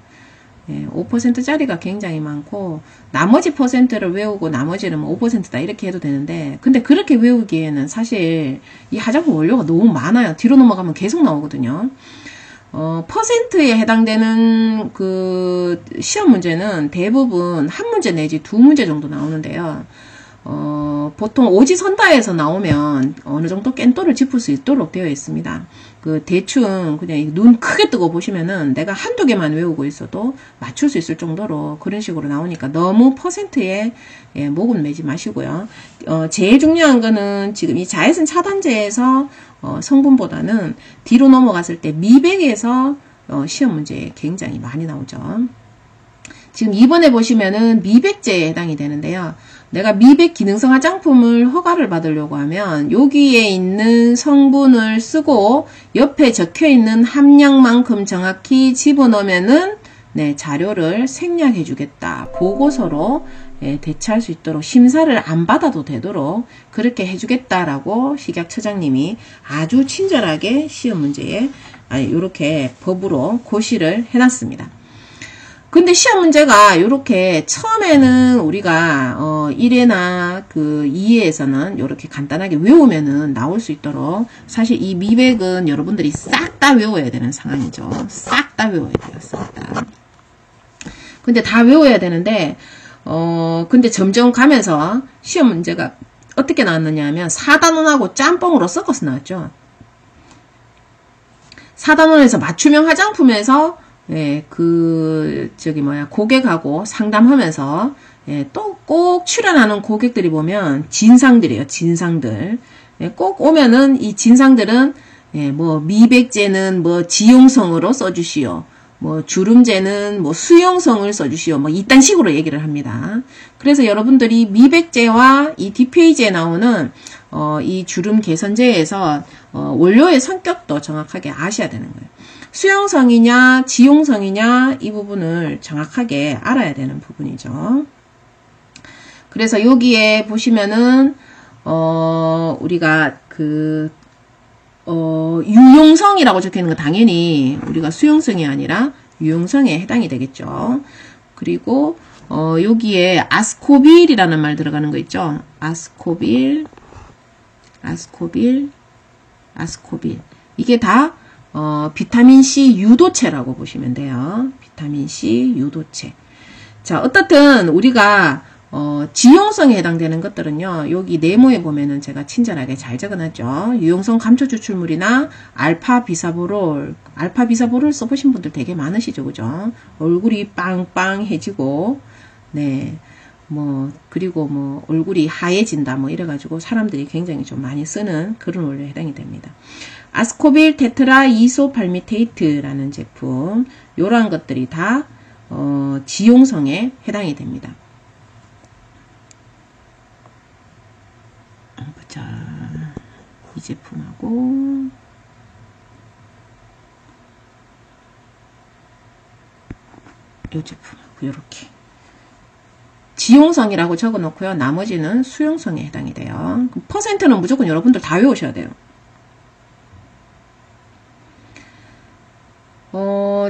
예, 5%짜리가 굉장히 많고 나머지 퍼센트를 외우고 나머지는 뭐 5%다 이렇게 해도 되는데, 근데 그렇게 외우기에는 사실 이 화장품 원료가 너무 많아요. 뒤로 넘어가면 계속 나오거든요. 퍼센트에 해당되는 그 시험 문제는 대부분 한 문제 내지 두 문제 정도 나오는데요. 보통 오지선다에서 나오면 어느 정도 깬또를 짚을 수 있도록 되어 있습니다. 그 대충 그냥 눈 크게 뜨고 보시면은 내가 한두 개만 외우고 있어도 맞출 수 있을 정도로 그런 식으로 나오니까 너무 퍼센트에 목은 매지 마시고요. 제일 중요한 거는 지금 이 자외선 차단제에서 성분보다는 뒤로 넘어갔을 때 미백에서 시험 문제에 굉장히 많이 나오죠. 지금 이번에 보시면은 미백제에 해당이 되는데요. 내가 미백 기능성 화장품을 허가를 받으려고 하면 여기에 있는 성분을 쓰고 옆에 적혀 있는 함량만큼 정확히 집어넣으면은 네, 자료를 생략해 주겠다. 보고서로 대체할 수 있도록 심사를 안 받아도 되도록 그렇게 해주겠다라고 식약처장님이 아주 친절하게 시험 문제에 이렇게 법으로 고시를 해놨습니다. 근데 시험 문제가 이렇게 처음에는 우리가 1회나 그 2회에서는 이렇게 간단하게 외우면은 나올 수 있도록 사실 이 미백은 여러분들이 싹 다 외워야 되는 상황이죠. 싹 다 외워야 돼요. 싹 다. 근데 다 외워야 되는데 근데 점점 가면서 시험 문제가 어떻게 나왔느냐 하면 4단원하고 짬뽕으로 섞어서 나왔죠. 4단원에서 맞춤형 화장품에서 고객하고 상담하면서 또 꼭 출연하는 고객들이 보면 진상들이에요. 진상들. 꼭 오면은 이 진상들은 뭐 미백제는 뭐 지용성으로 써주시오. 뭐 주름제는 뭐 수용성을 써주시오. 뭐 이딴 식으로 얘기를 합니다. 그래서 여러분들이 미백제와 이 DPA제에 나오는 이 주름 개선제에서 원료의 성격도 정확하게 아셔야 되는 거예요. 수용성이냐 지용성이냐 이 부분을 정확하게 알아야 되는 부분이죠. 그래서 여기에 보시면은 우리가 유용성이라고 적혀있는 거 당연히 우리가 수용성이 아니라 유용성에 해당이 되겠죠. 그리고 여기에 아스코빌이라는 말 들어가는 거 있죠. 아스코빌 이게 다 비타민C 유도체라고 보시면 돼요. 비타민C 유도체. 자, 어떻든 우리가 지용성에 해당되는 것들은요. 여기 네모에 보면은 제가 친절하게 잘 적어놨죠. 유용성 감초 추출물이나 알파비사보롤 써보신 분들 되게 많으시죠. 그죠? 얼굴이 빵빵해지고 네. 그리고 얼굴이 하얘진다 이래가지고 사람들이 굉장히 좀 많이 쓰는 그런 원료에 해당이 됩니다. 아스코빌 테트라 이소팔미테이트라는 제품, 요러한 것들이 다 지용성에 해당이 됩니다. 보자. 이 제품하고 이 제품하고 이렇게 지용성이라고 적어 놓고요. 나머지는 수용성에 해당이 돼요. 퍼센트는 무조건 여러분들 다 외우셔야 돼요.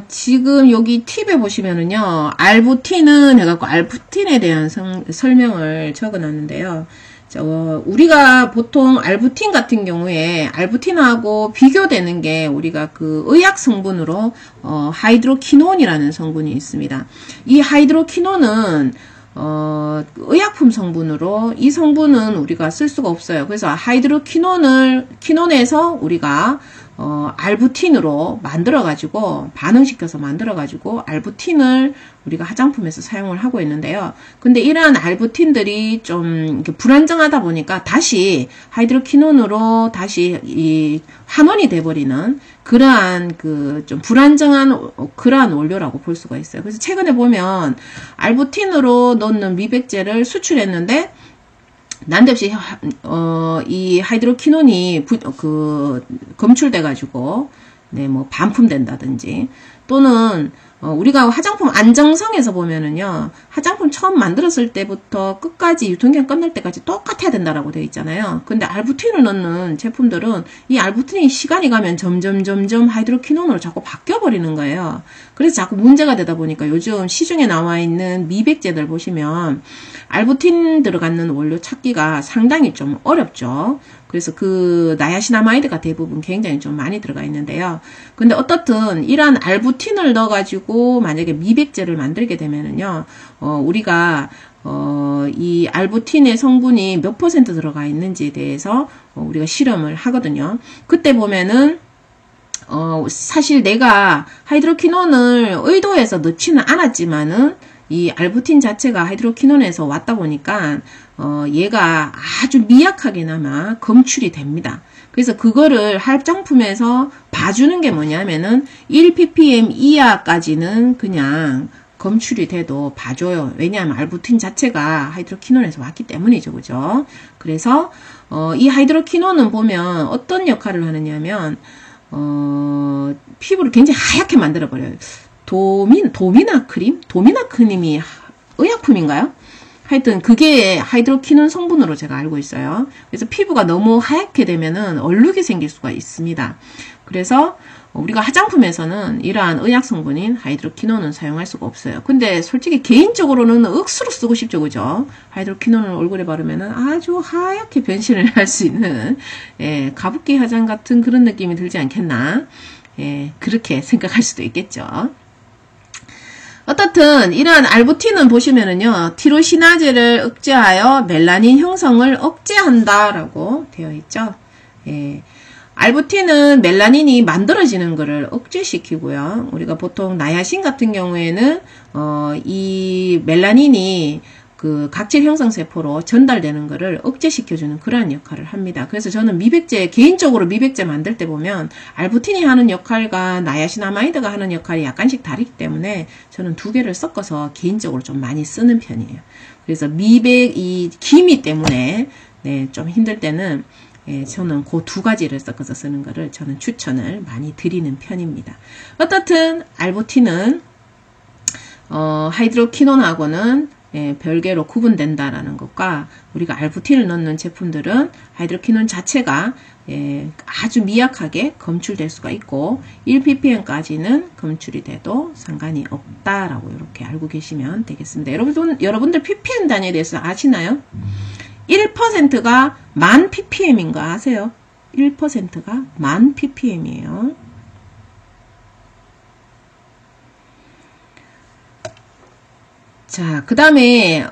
지금 여기 팁에 보시면은요, 알부틴은 해갖고 알부틴에 대한 설명을 적어 놨는데요. 우리가 보통 알부틴 같은 경우에 알부틴하고 비교되는 게 우리가 그 의약 성분으로 하이드로키논이라는 성분이 있습니다. 이 하이드로키논은 의약품 성분으로 이 성분은 우리가 쓸 수가 없어요. 그래서 키논에서 우리가 알부틴으로 만들어가지고, 반응시켜서 만들어가지고, 알부틴을 우리가 화장품에서 사용을 하고 있는데요. 근데 이러한 알부틴들이 좀 불안정하다 보니까 다시 하이드로키논으로 다시 이 환원이 돼버리는 그러한 좀 불안정한 그러한 원료라고 볼 수가 있어요. 그래서 최근에 보면 알부틴으로 넣는 미백제를 수출했는데, 난데없이 이 하이드로키논이 검출돼가지고 네, 뭐 반품된다든지 또는 우리가 화장품 안정성에서 보면은요, 화장품 처음 만들었을 때부터 끝까지 유통기한 끝날 때까지 똑같아야 된다라고 되어 있잖아요. 근데 알부틴을 넣는 제품들은 이 알부틴이 시간이 가면 점점 하이드로퀴논으로 자꾸 바뀌어버리는 거예요. 그래서 자꾸 문제가 되다 보니까 요즘 시중에 나와 있는 미백제들 보시면 알부틴 들어가는 원료 찾기가 상당히 좀 어렵죠. 그래서 그 나야시나마이드가 대부분 굉장히 좀 많이 들어가 있는데요. 근데 어떻든 이러한 알부틴을 넣어가지고 만약에 미백제를 만들게 되면은요, 우리가 이 알부틴의 성분이 몇 % 들어가 있는지에 대해서 우리가 실험을 하거든요. 그때 보면은 사실 내가 하이드로퀴논을 의도해서 넣지는 않았지만은 이 알부틴 자체가 하이드로퀴논에서 왔다 보니까 얘가 아주 미약하게나마 검출이 됩니다. 그래서 그거를 화장품에서 봐주는 게 뭐냐면은 1ppm 이하까지는 그냥 검출이 돼도 봐줘요. 왜냐하면 알부틴 자체가 하이드로퀴논에서 왔기 때문이죠. 그죠? 그래서 이 하이드로퀴논은 보면 어떤 역할을 하느냐면 피부를 굉장히 하얗게 만들어버려요. 도미나크림이 의약품인가요? 하여튼 그게 하이드로퀴논 성분으로 제가 알고 있어요. 그래서 피부가 너무 하얗게 되면은 얼룩이 생길 수가 있습니다. 그래서 우리가 화장품에서는 이러한 의약 성분인 하이드로퀴논은 사용할 수가 없어요. 근데 솔직히 개인적으로는 억수로 쓰고 싶죠, 그죠? 하이드로퀴논을 얼굴에 바르면은 아주 하얗게 변신을 할 수 있는, 예, 가습기 화장 같은 그런 느낌이 들지 않겠나? 예, 그렇게 생각할 수도 있겠죠. 어떻든 이러한 알부틴은 보시면은요, 티로시나제를 억제하여 멜라닌 형성을 억제한다라고 되어 있죠. 예. 알부틴은 멜라닌이 만들어지는 것을 억제시키고요. 우리가 보통 나야신 같은 경우에는 이 멜라닌이 그 각질 형성 세포로 전달되는 것을 억제시켜주는 그러한 역할을 합니다. 그래서 저는 개인적으로 미백제 만들 때 보면 알부틴이 하는 역할과 나야시나마이드가 하는 역할이 약간씩 다르기 때문에 저는 두 개를 섞어서 개인적으로 좀 많이 쓰는 편이에요. 그래서 이 기미 때문에 네, 좀 힘들 때는 예, 저는 그 두 가지를 섞어서 쓰는 거를 저는 추천을 많이 드리는 편입니다. 어떻든 알부틴은 하이드로퀴논하고는 예, 별개로 구분된다라는 것과 우리가 알부틴을 넣는 제품들은 하이드로퀴논 자체가 예, 아주 미약하게 검출될 수가 있고 1ppm까지는 검출이 돼도 상관이 없다라고 이렇게 알고 계시면 되겠습니다. 여러분들 ppm 단위에 대해서 아시나요? 1%가 10,000 ppm인 거 아세요? 1%가 10,000 ppm이에요. 자, 그 다음에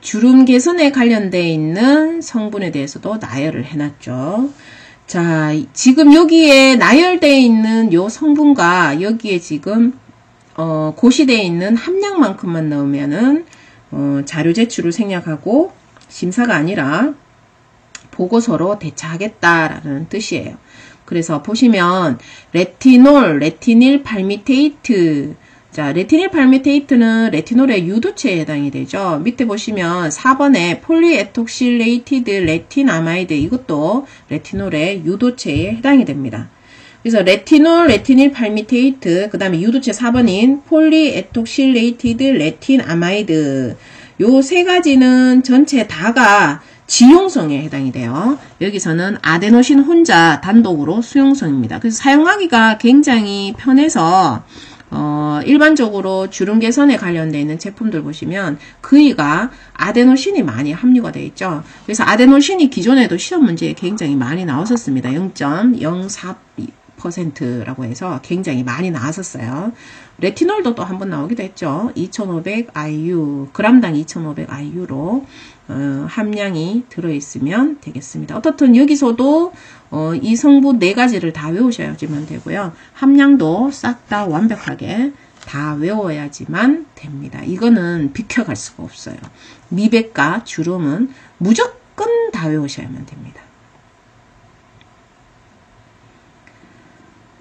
주름 개선에 관련되어 있는 성분에 대해서도 나열을 해놨죠. 자, 지금 여기에 나열되어 있는 요 성분과 여기에 지금 고시되어 있는 함량만큼만 넣으면은 자료 제출을 생략하고 심사가 아니라 보고서로 대차하겠다라는 뜻이에요. 그래서 보시면 레티닐 팔미테이트. 자, 레티닐 팔미테이트는 레티놀의 유도체에 해당이 되죠. 밑에 보시면 4번에 폴리에톡실레이티드 레틴아마이드, 이것도 레티놀의 유도체에 해당이 됩니다. 그래서 레티닐 팔미테이트, 그 다음에 유도체 4번인 폴리에톡실레이티드 레틴아마이드, 요 세 가지는 전체 다가 지용성에 해당이 돼요. 여기서는 아데노신 혼자 단독으로 수용성입니다. 그래서 사용하기가 굉장히 편해서 일반적으로 주름 개선에 관련되어 있는 제품들 보시면 거의가 아데노신이 많이 함유가 되어 있죠. 그래서 아데노신이 기존에도 시험 문제에 굉장히 많이 나왔었습니다. 0.04%라고 해서 굉장히 많이 나왔었어요. 레티놀도 또 한번 나오기도 했죠. 2500 IU, 그람당 2500 IU로 함량이 들어있으면 되겠습니다. 어떻든 여기서도 이 성분 4가지를 다 외우셔야지만 되고요. 함량도 싹 다 완벽하게 다 외워야지만 됩니다. 이거는 비켜갈 수가 없어요. 미백과 주름은 무조건 다 외우셔야만 됩니다.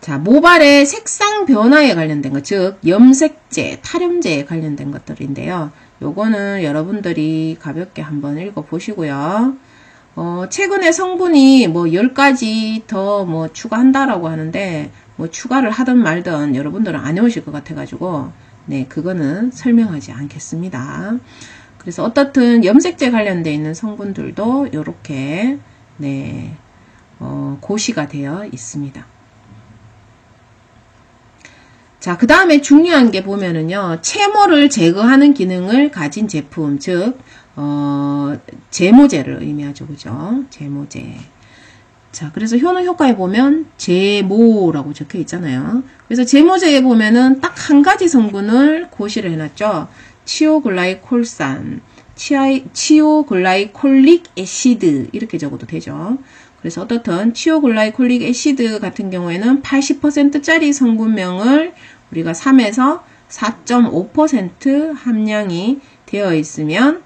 자, 모발의 색상 변화에 관련된 것, 즉 염색제, 탈염제에 관련된 것들인데요. 요거는 여러분들이 가볍게 한번 읽어보시고요. 최근에 성분이 뭐 10가지 더 뭐 추가한다라고 하는데 뭐 추가를 하든 말든 여러분들은 안 해오실 것 같아가지고 네, 그거는 설명하지 않겠습니다. 그래서 어떻든 염색제 관련되어 있는 성분들도 이렇게 네, 고시가 되어 있습니다. 자, 그 다음에 중요한 게 보면은요, 체모를 제거하는 기능을 가진 제품, 즉, 제모제를 의미하죠. 그죠? 제모제. 자, 그래서 효능 효과에 보면 제모라고 적혀 있잖아요. 그래서 제모제에 보면은 딱 한 가지 성분을 고시를 해놨죠. 치오글라이콜산, 치오글라이콜릭 애시드 이렇게 적어도 되죠. 그래서 어떻든 치오글라이콜릭 애시드 같은 경우에는 80%짜리 성분명을 우리가 3에서 4.5% 함량이 되어 있으면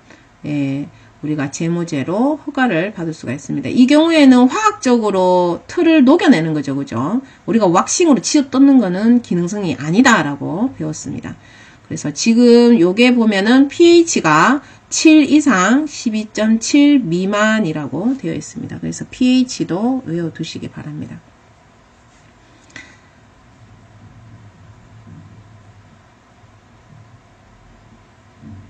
우리가 제모제로 허가를 받을 수가 있습니다. 이 경우에는 화학적으로 틀을 녹여내는 거죠. 그죠? 우리가 왁싱으로 치어 뜯는 거는 기능성이 아니다라고 배웠습니다. 그래서 지금 요게 보면은 pH가 7 이상 12.7 미만이라고 되어 있습니다. 그래서 pH도 외워두시기 바랍니다.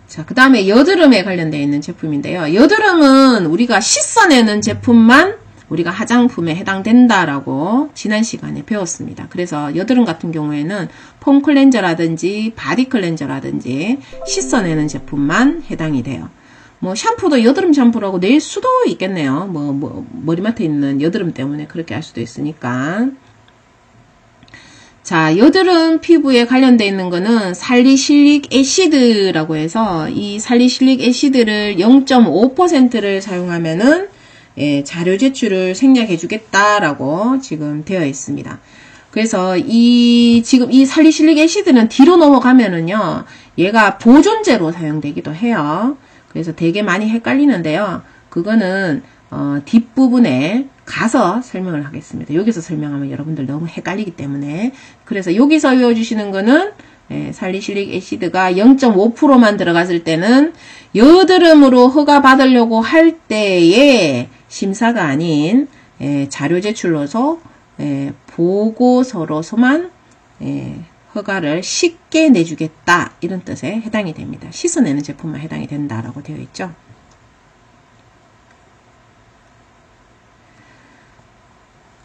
자, 그 다음에 여드름에 관련되어 있는 제품인데요. 여드름은 우리가 씻어내는 제품만 우리가 화장품에 해당된다라고 지난 시간에 배웠습니다. 그래서 여드름 같은 경우에는 폼 클렌저라든지 바디 클렌저라든지 씻어내는 제품만 해당이 돼요. 뭐 샴푸도 여드름 샴푸라고 낼 수도 있겠네요. 머리맡에 있는 여드름 때문에 그렇게 할 수도 있으니까. 자, 여드름 피부에 관련되어 있는 거는 살리실릭 애시드라고 해서 이 살리실릭 애시드를 0.5%를 사용하면은 자료 제출을 생략해 주겠다라고 지금 되어 있습니다. 그래서 지금 이 살리실릭 애시드는 뒤로 넘어가면은요, 얘가 보존제로 사용되기도 해요. 그래서 되게 많이 헷갈리는데요. 그거는 뒷부분에 가서 설명을 하겠습니다. 여기서 설명하면 여러분들 너무 헷갈리기 때문에. 그래서 여기서 외워주시는 거는 살리실릭 애시드가 0.5%만 들어갔을 때는 여드름으로 허가 받으려고 할 때에 심사가 아닌 자료 제출로서 보고서로서만 허가를 쉽게 내주겠다 이런 뜻에 해당이 됩니다. 씻어내는 제품만 해당이 된다라고 되어 있죠.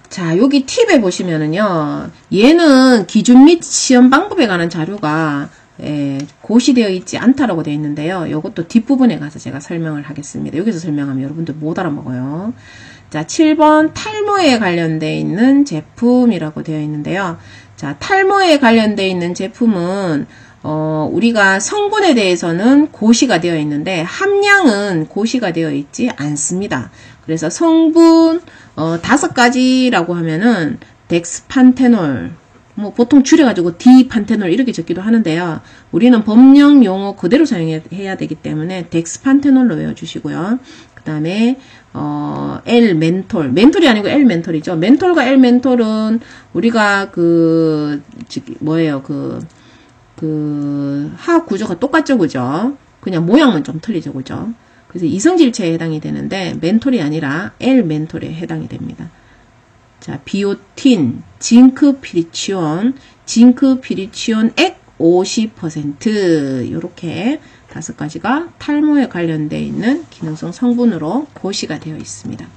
자, 여기 팁에 보시면은요, 얘는 기준 및 시험 방법에 관한 자료가 고시되어 있지 않다라고 되어 있는데요. 이것도 뒷부분에 가서 제가 설명을 하겠습니다. 여기서 설명하면 여러분들 못 알아먹어요. 자, 7번 탈모에 관련되어 있는 제품이라고 되어 있는데요. 자, 탈모에 관련되어 있는 제품은 우리가 성분에 대해서는 고시가 되어 있는데 함량은 고시가 되어 있지 않습니다. 그래서 성분 5가지라고 하면은 덱스판테놀, 뭐 보통 줄여가지고 디판테놀 이렇게 적기도 하는데요. 우리는 법령 용어 그대로 사용해야 되기 때문에 덱스판테놀로 외워주시고요. 그 다음에 L-멘톨, 멘톨이 아니고 L-멘톨이죠. 멘톨과 L-멘톨은 우리가 화학 구조가 똑같죠, 그죠? 그냥 모양은 좀 틀리죠, 그죠? 그래서 이성질체에 해당이 되는데 멘톨이 아니라 L-멘톨에 해당이 됩니다. 자, 비오틴, 징크피리치온, 징크피리치온액 50% 이렇게 5가지가 탈모에 관련되어 있는 기능성 성분으로 고시가 되어 있습니다.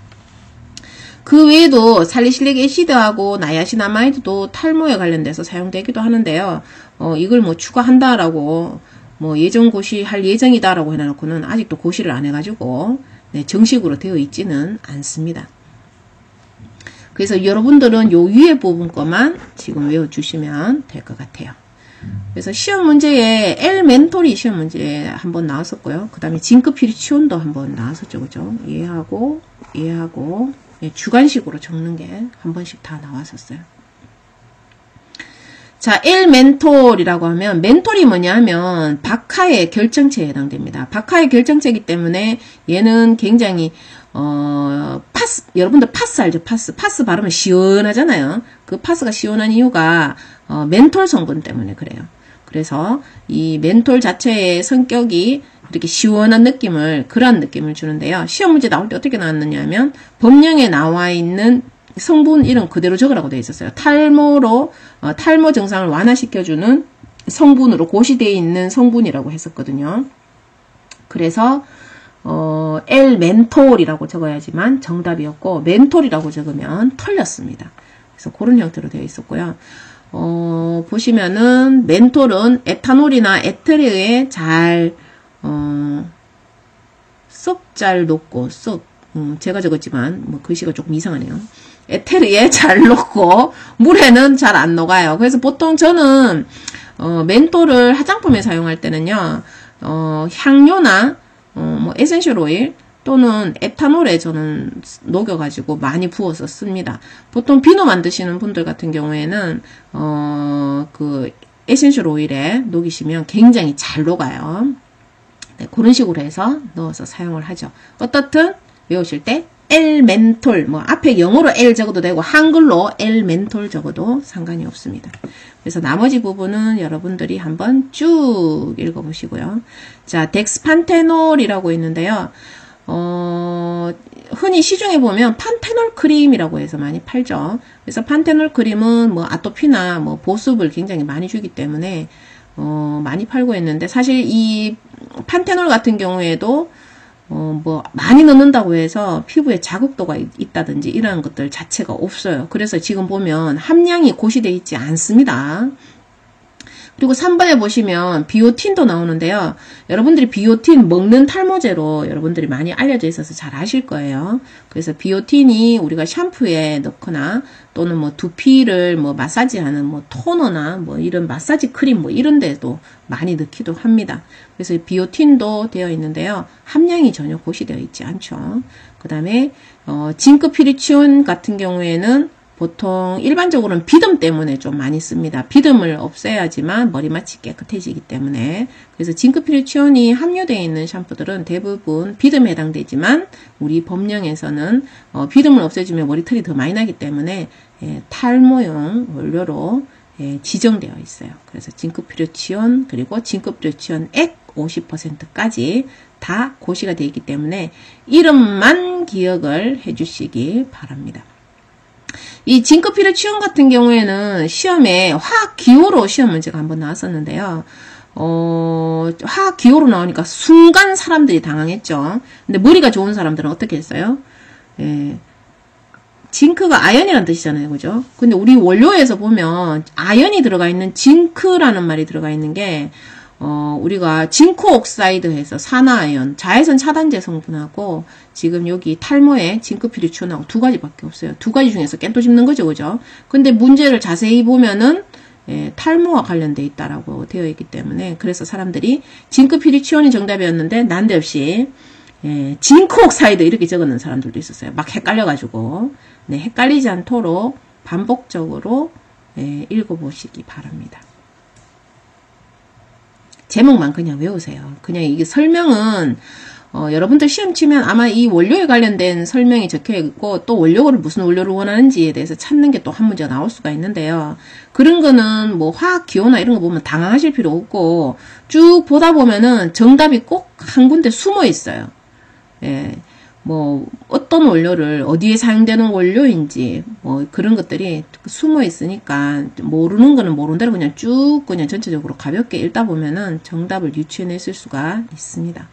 그 외에도 살리실릭 애시드하고 나야신아마이드도 탈모에 관련돼서 사용되기도 하는데요. 이걸 뭐 추가한다라고 예정 고시할 예정이다라고 해놓고는 아직도 고시를 안 해가지고 정식으로 되어 있지는 않습니다. 그래서 여러분들은 요 위에 부분 것만 지금 외워주시면 될 것 같아요. 그래서 시험 문제에 L-멘톨이 시험 문제에 한번 나왔었고요. 그 다음에 징크피리치온도 한번 나왔었죠. 그죠? 얘하고 주관식으로 적는 게 한 번씩 다 나왔었어요. 자, L-멘톨이라고 하면 멘톨이 뭐냐 하면 박하의 결정체에 해당됩니다. 박하의 결정체이기 때문에 얘는 굉장히 여러분들 파스 알죠? 파스 바르면 시원하잖아요. 그 파스가 시원한 이유가 멘톨 성분 때문에 그래요. 그래서 이 멘톨 자체의 성격이 이렇게 시원한 그런 느낌을 주는데요. 시험 문제 나올 때 어떻게 나왔느냐 하면 법령에 나와 있는 성분 이름 그대로 적으라고 되어 있었어요. 탈모로 탈모 증상을 완화시켜주는 성분으로 고시되어 있는 성분이라고 했었거든요. 그래서 L-멘톨이라고 적어야지만 정답이었고 멘톨이라고 적으면 틀렸습니다. 그래서 그런 형태로 되어 있었고요. 보시면은 멘톨은 에탄올이나 에테르에 쏙 잘 녹고 제가 적었지만 뭐 글씨가 조금 이상하네요. 에테르에 잘 녹고 물에는 잘 안 녹아요. 그래서 보통 저는 멘톨을 화장품에 사용할 때는요. 향료나 뭐 에센셜 오일 또는 에탄올에 저는 녹여가지고 많이 부어서 씁니다. 보통 비누 만드시는 분들 같은 경우에는 그 에센셜 오일에 녹이시면 굉장히 잘 녹아요. 네, 그런 식으로 해서 넣어서 사용을 하죠. 어떻든 외우실 때 L-멘톨, 뭐 앞에 영어로 L 적어도 되고 한글로 L-멘톨 적어도 상관이 없습니다. 그래서 나머지 부분은 여러분들이 한번 쭉 읽어보시고요. 자, 덱스판테놀이라고 있는데요. 흔히 시중에 보면 판테놀 크림이라고 해서 많이 팔죠. 그래서 판테놀 크림은 뭐 아토피나 뭐 보습을 굉장히 많이 주기 때문에 많이 팔고 있는데 사실 이 판테놀 같은 경우에도 뭐 많이 넣는다고 해서 피부에 자극도가 있다든지 이런 것들 자체가 없어요. 그래서 지금 보면 함량이 고시되어 있지 않습니다. 그리고 3번에 보시면 비오틴도 나오는데요. 여러분들이 비오틴 먹는 탈모제로 여러분들이 많이 알려져 있어서 잘 아실 거예요. 그래서 비오틴이 우리가 샴푸에 넣거나 또는 뭐 두피를 뭐 마사지하는 뭐 토너나 뭐 이런 마사지 크림 뭐 이런 데도 많이 넣기도 합니다. 그래서 비오틴도 되어 있는데요. 함량이 전혀 고시되어 있지 않죠. 그 다음에 징크피리치온 같은 경우에는 보통 일반적으로는 비듬 때문에 좀 많이 씁니다. 비듬을 없애야지만 머리맡이 깨끗해지기 때문에. 그래서 징크피리치온이 함유되어 있는 샴푸들은 대부분 비듬에 해당되지만 우리 법령에서는 비듬을 없애주면 머리털이 더 많이 나기 때문에 탈모용 원료로 지정되어 있어요. 그래서 징크피리치온 그리고 징크피리치온 액 50%까지 다 고시가 되어 있기 때문에 이름만 기억을 해주시기 바랍니다. 이 징크피리치온 같은 경우에는 시험에 화학 기호로 시험 문제가 한번 나왔었는데요. 화학 기호로 나오니까 순간 사람들이 당황했죠. 근데 머리가 좋은 사람들은 어떻게 했어요? 징크가 아연이라는 뜻이잖아요. 그죠? 근데 우리 원료에서 보면 아연이 들어가 있는 징크라는 말이 들어가 있는 게 우리가 징크 옥사이드 해서 산화아연, 자외선 차단제 성분하고 지금 여기 탈모에 징크피리치온하고 두 가지밖에 없어요. 두 가지 중에서 깨또 짚는 거죠. 그죠? 근데 문제를 자세히 보면은 탈모와 관련돼 있다라고 되어 있기 때문에 그래서 사람들이 징크피리치온이 정답이었는데 난데없이 징크 옥사이드 이렇게 적어놓은 사람들도 있었어요. 막 헷갈려가지고 헷갈리지 않도록 반복적으로 읽어보시기 바랍니다. 제목만 그냥 외우세요. 그냥 이게 설명은 여러분들 시험 치면 아마 이 원료에 관련된 설명이 적혀 있고 또 원료를 무슨 원료를 원하는지에 대해서 찾는 게 또 한 문제가 나올 수가 있는데요. 그런 거는 뭐 화학 기호나 이런 거 보면 당황하실 필요 없고 쭉 보다 보면은 정답이 꼭 한 군데 숨어 있어요. 뭐 어떤 원료를 어디에 사용되는 원료인지 뭐 그런 것들이 숨어 있으니까 모르는 거는 모르는 대로 그냥 쭉 그냥 전체적으로 가볍게 읽다 보면은 정답을 유추해냈을 수가 있습니다.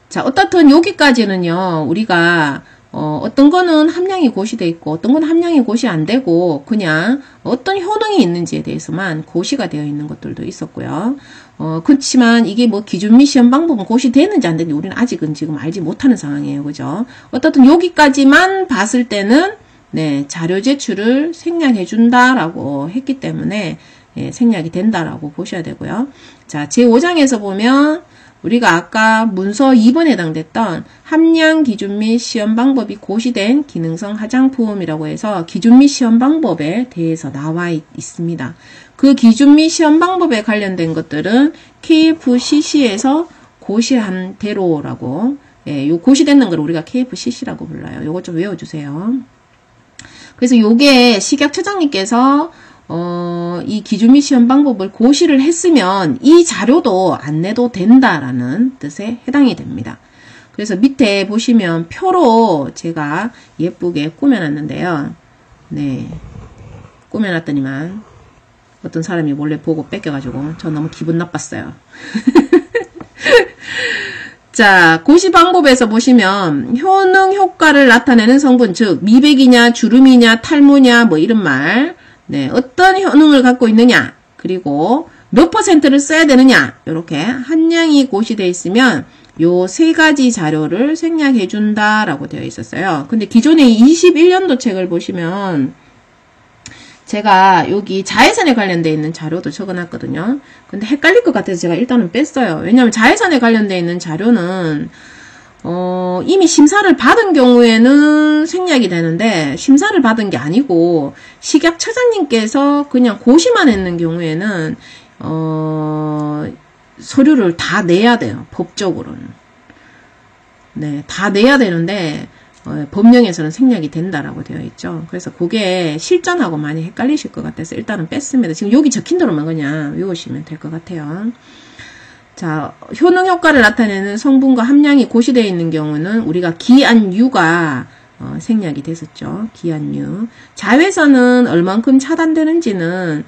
자, 어떻든 여기까지는요 우리가 어떤 거는 함량이 고시되어 있고 어떤 건 함량이 고시 안 되고 그냥 어떤 효능이 있는지에 대해서만 고시가 되어 있는 것들도 있었고요. 그렇지만 이게 뭐 기준 및 시험 방법은 고시되는지 안 되는지 우리는 아직은 지금 알지 못하는 상황이에요. 그죠? 어떻든 여기까지만 봤을 때는 자료 제출을 생략해 준다라고 했기 때문에 생략이 된다라고 보셔야 되고요. 자, 제5장에서 보면 우리가 아까 문서 2번에 해당됐던 함량 기준 및 시험 방법이 고시된 기능성 화장품이라고 해서 기준 및 시험 방법에 대해서 나와 있습니다. 그 기준 및 시험 방법에 관련된 것들은 KFCC에서 고시한 대로라고 요 고시되는 걸 우리가 KFCC라고 불러요. 요거 좀 외워주세요. 그래서 요게 식약처장님께서 이 기준 및 시험 방법을 고시를 했으면 이 자료도 안 내도 된다라는 뜻에 해당이 됩니다. 그래서 밑에 보시면 표로 제가 예쁘게 꾸며놨는데요. 네. 꾸며놨더니만 어떤 사람이 몰래 보고 뺏겨가지고 저 너무 기분 나빴어요. 자, 고시 방법에서 보시면 효능 효과를 나타내는 성분, 즉 미백이냐 주름이냐 탈모냐 뭐 이런 말, 네, 어떤 효능을 갖고 있느냐, 그리고 몇 %를 써야 되느냐, 이렇게 함량이 고시되어 있으면 요 세 가지 자료를 생략해 준다라고 되어 있었어요. 근데 기존에 21년도 책을 보시면 제가 여기 자외선에 관련되어 있는 자료도 적어놨거든요. 근데 헷갈릴 것 같아서 제가 일단은 뺐어요. 왜냐하면 자외선에 관련되어 있는 자료는 이미 심사를 받은 경우에는 생략이 되는데 심사를 받은 게 아니고 식약처장님께서 그냥 고시만 했는 경우에는 서류를 다 내야 돼요. 법적으로는. 네, 다 내야 되는데 법령에서는 생략이 된다라고 되어 있죠. 그래서 그게 실전하고 많이 헷갈리실 것 같아서 일단은 뺐습니다. 지금 여기 적힌 대로만 그냥 외우시면 될 것 같아요. 자, 효능 효과를 나타내는 성분과 함량이 고시되어 있는 경우는 우리가 기안유가 생략이 됐었죠. 기안유. 자외선은 얼만큼 차단되는지는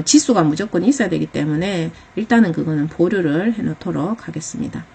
지수가 무조건 있어야 되기 때문에 일단은 그거는 보류를 해놓도록 하겠습니다.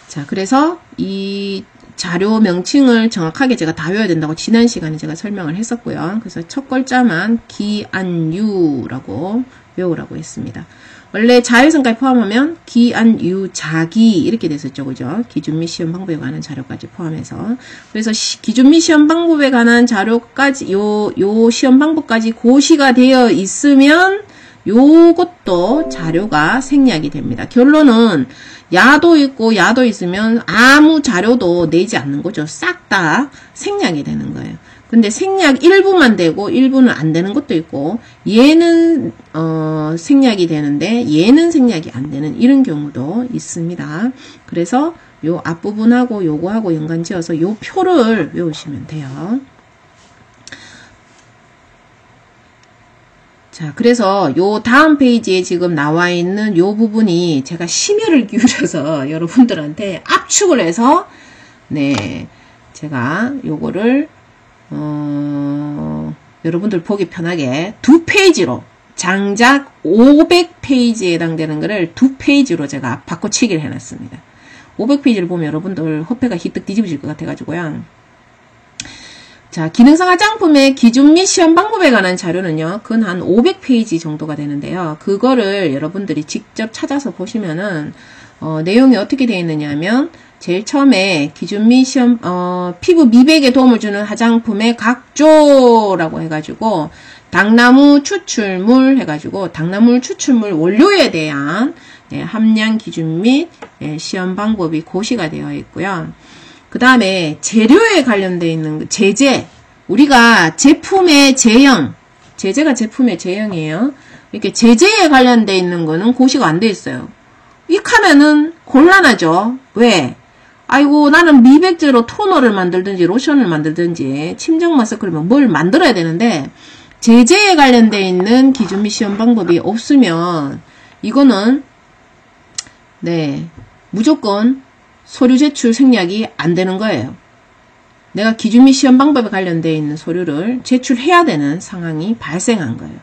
자, 그래서 이 자료 명칭을 정확하게 제가 다 외워야 된다고 지난 시간에 제가 설명을 했었고요. 그래서 첫 글자만 기안유라고 외우라고 했습니다. 원래 자외선까지 포함하면 기안유 자기 이렇게 됐었죠. 그죠? 기준 및 시험 방법에 관한 자료까지 포함해서. 그래서 기준 및 시험 방법에 관한 자료까지 요 시험 방법까지 고시가 되어 있으면 요것도 자료가 생략이 됩니다. 결론은 야도 있고 야도 있으면 아무 자료도 내지 않는 거죠. 싹 다 생략이 되는 거예요. 근데 생략 일부만 되고 일부는 안 되는 것도 있고 얘는 생략이 되는데 얘는 생략이 안 되는 이런 경우도 있습니다. 그래서 요 앞부분하고 요거하고 연관지어서 요 표를 외우시면 돼요. 자, 그래서 요 다음 페이지에 지금 나와 있는 요 부분이 제가 심혈을 기울여서 여러분들한테 압축을 해서 네, 제가 요거를 여러분들 보기 편하게 두 페이지로 장작 500페이지에 해당되는 거를 두 페이지로 제가 바꿔치기를 해놨습니다. 500페이지를 보면 여러분들 허폐가 희뜩 뒤집어질 것 같아가지고요. 자, 기능성 화장품의 기준 및 시험 방법에 관한 자료는요, 근 한 500페이지 정도가 되는데요. 그거를 여러분들이 직접 찾아서 보시면은, 내용이 어떻게 되어 있느냐 하면, 제일 처음에 기준 및 시험, 피부 미백에 도움을 주는 화장품의 각조라고 해가지고, 당나무 추출물 해가지고, 당나무 추출물 원료에 대한 함량 기준 및 시험 방법이 고시가 되어 있고요. 그 다음에 재료에 관련되어 있는 제재, 우리가 제품의 제형, 제재가 제품의 제형이에요. 이렇게 제재에 관련되어 있는 거는 고시가 안 되어 있어요. 이 칸에는 곤란하죠. 왜? 아이고 나는 미백제로 토너를 만들든지 로션을 만들든지 침정 마스크를 뭘 만들어야 되는데 제재에 관련되어 있는 기준 및 시험 방법이 없으면 이거는 네 무조건 서류 제출 생략이 안 되는 거예요. 내가 기준 및 시험 방법에 관련되어 있는 서류를 제출해야 되는 상황이 발생한 거예요.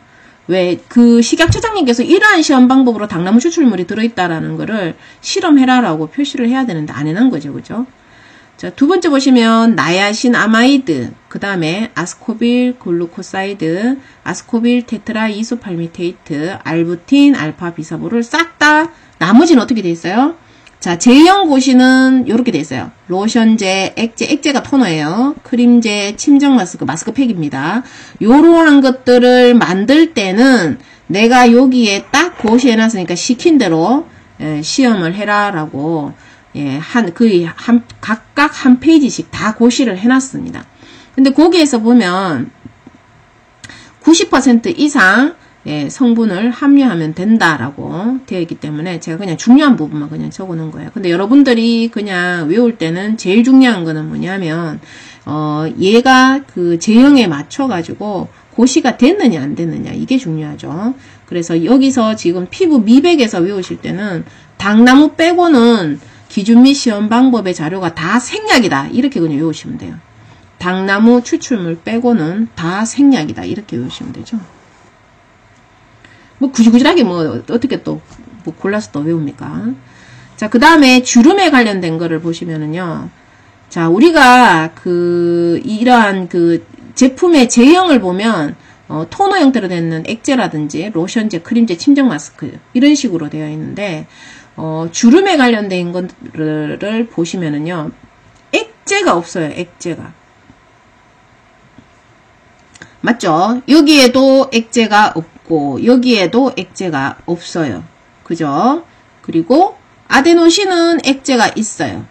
왜? 그 식약처장님께서 이러한 시험 방법으로 당나무 추출물이 들어있다라는 거를 실험해라라고 표시를 해야 되는데 안 해놓은 거죠. 그죠? 자, 두 번째 보시면 나야신 아마이드, 그 다음에 아스코빌 글루코사이드, 아스코빌 테트라 이소팔미테이트, 알부틴, 알파 비사보를 싹 다 나머지는 어떻게 돼 있어요? 자, 제형 고시는 이렇게 돼 있어요. 로션제, 액제가 토너예요. 크림제, 침정 마스크, 마스크팩입니다. 요러한 것들을 만들 때는 내가 여기에 딱 고시해놨으니까 시킨 대로 시험을 해라라고 각각 한 페이지씩 다 고시를 해놨습니다. 근데 거기에서 보면 90% 이상 성분을 함유하면 된다라고 되어 있기 때문에 제가 그냥 중요한 부분만 그냥 적어 놓은 거예요. 근데 여러분들이 그냥 외울 때는 제일 중요한 거는 뭐냐면 얘가 그 제형에 맞춰 가지고 고시가 됐느냐 안 됐느냐 이게 중요하죠. 그래서 여기서 지금 피부 미백에서 외우실 때는 당나무 빼고는 기준 및 시험 방법의 자료가 다 생략이다. 이렇게 그냥 외우시면 돼요. 당나무 추출물 빼고는 다 생략이다. 이렇게 외우시면 되죠. 뭐 구질구질하게 뭐 어떻게 또 뭐 골라서 또 외웁니까? 자, 그 다음에 주름에 관련된 거를 보시면은요. 자, 우리가 이러한 제품의 제형을 보면 토너 형태로 되는 액제라든지 로션제, 크림제, 침정 마스크 이런 식으로 되어 있는데 주름에 관련된 것들을 보시면은요. 액제가 없어요. 액제가. 맞죠? 여기에도 액제가 없고 여기에도 액제가 없어요. 그죠? 그리고 아데노신은 액제가 있어요.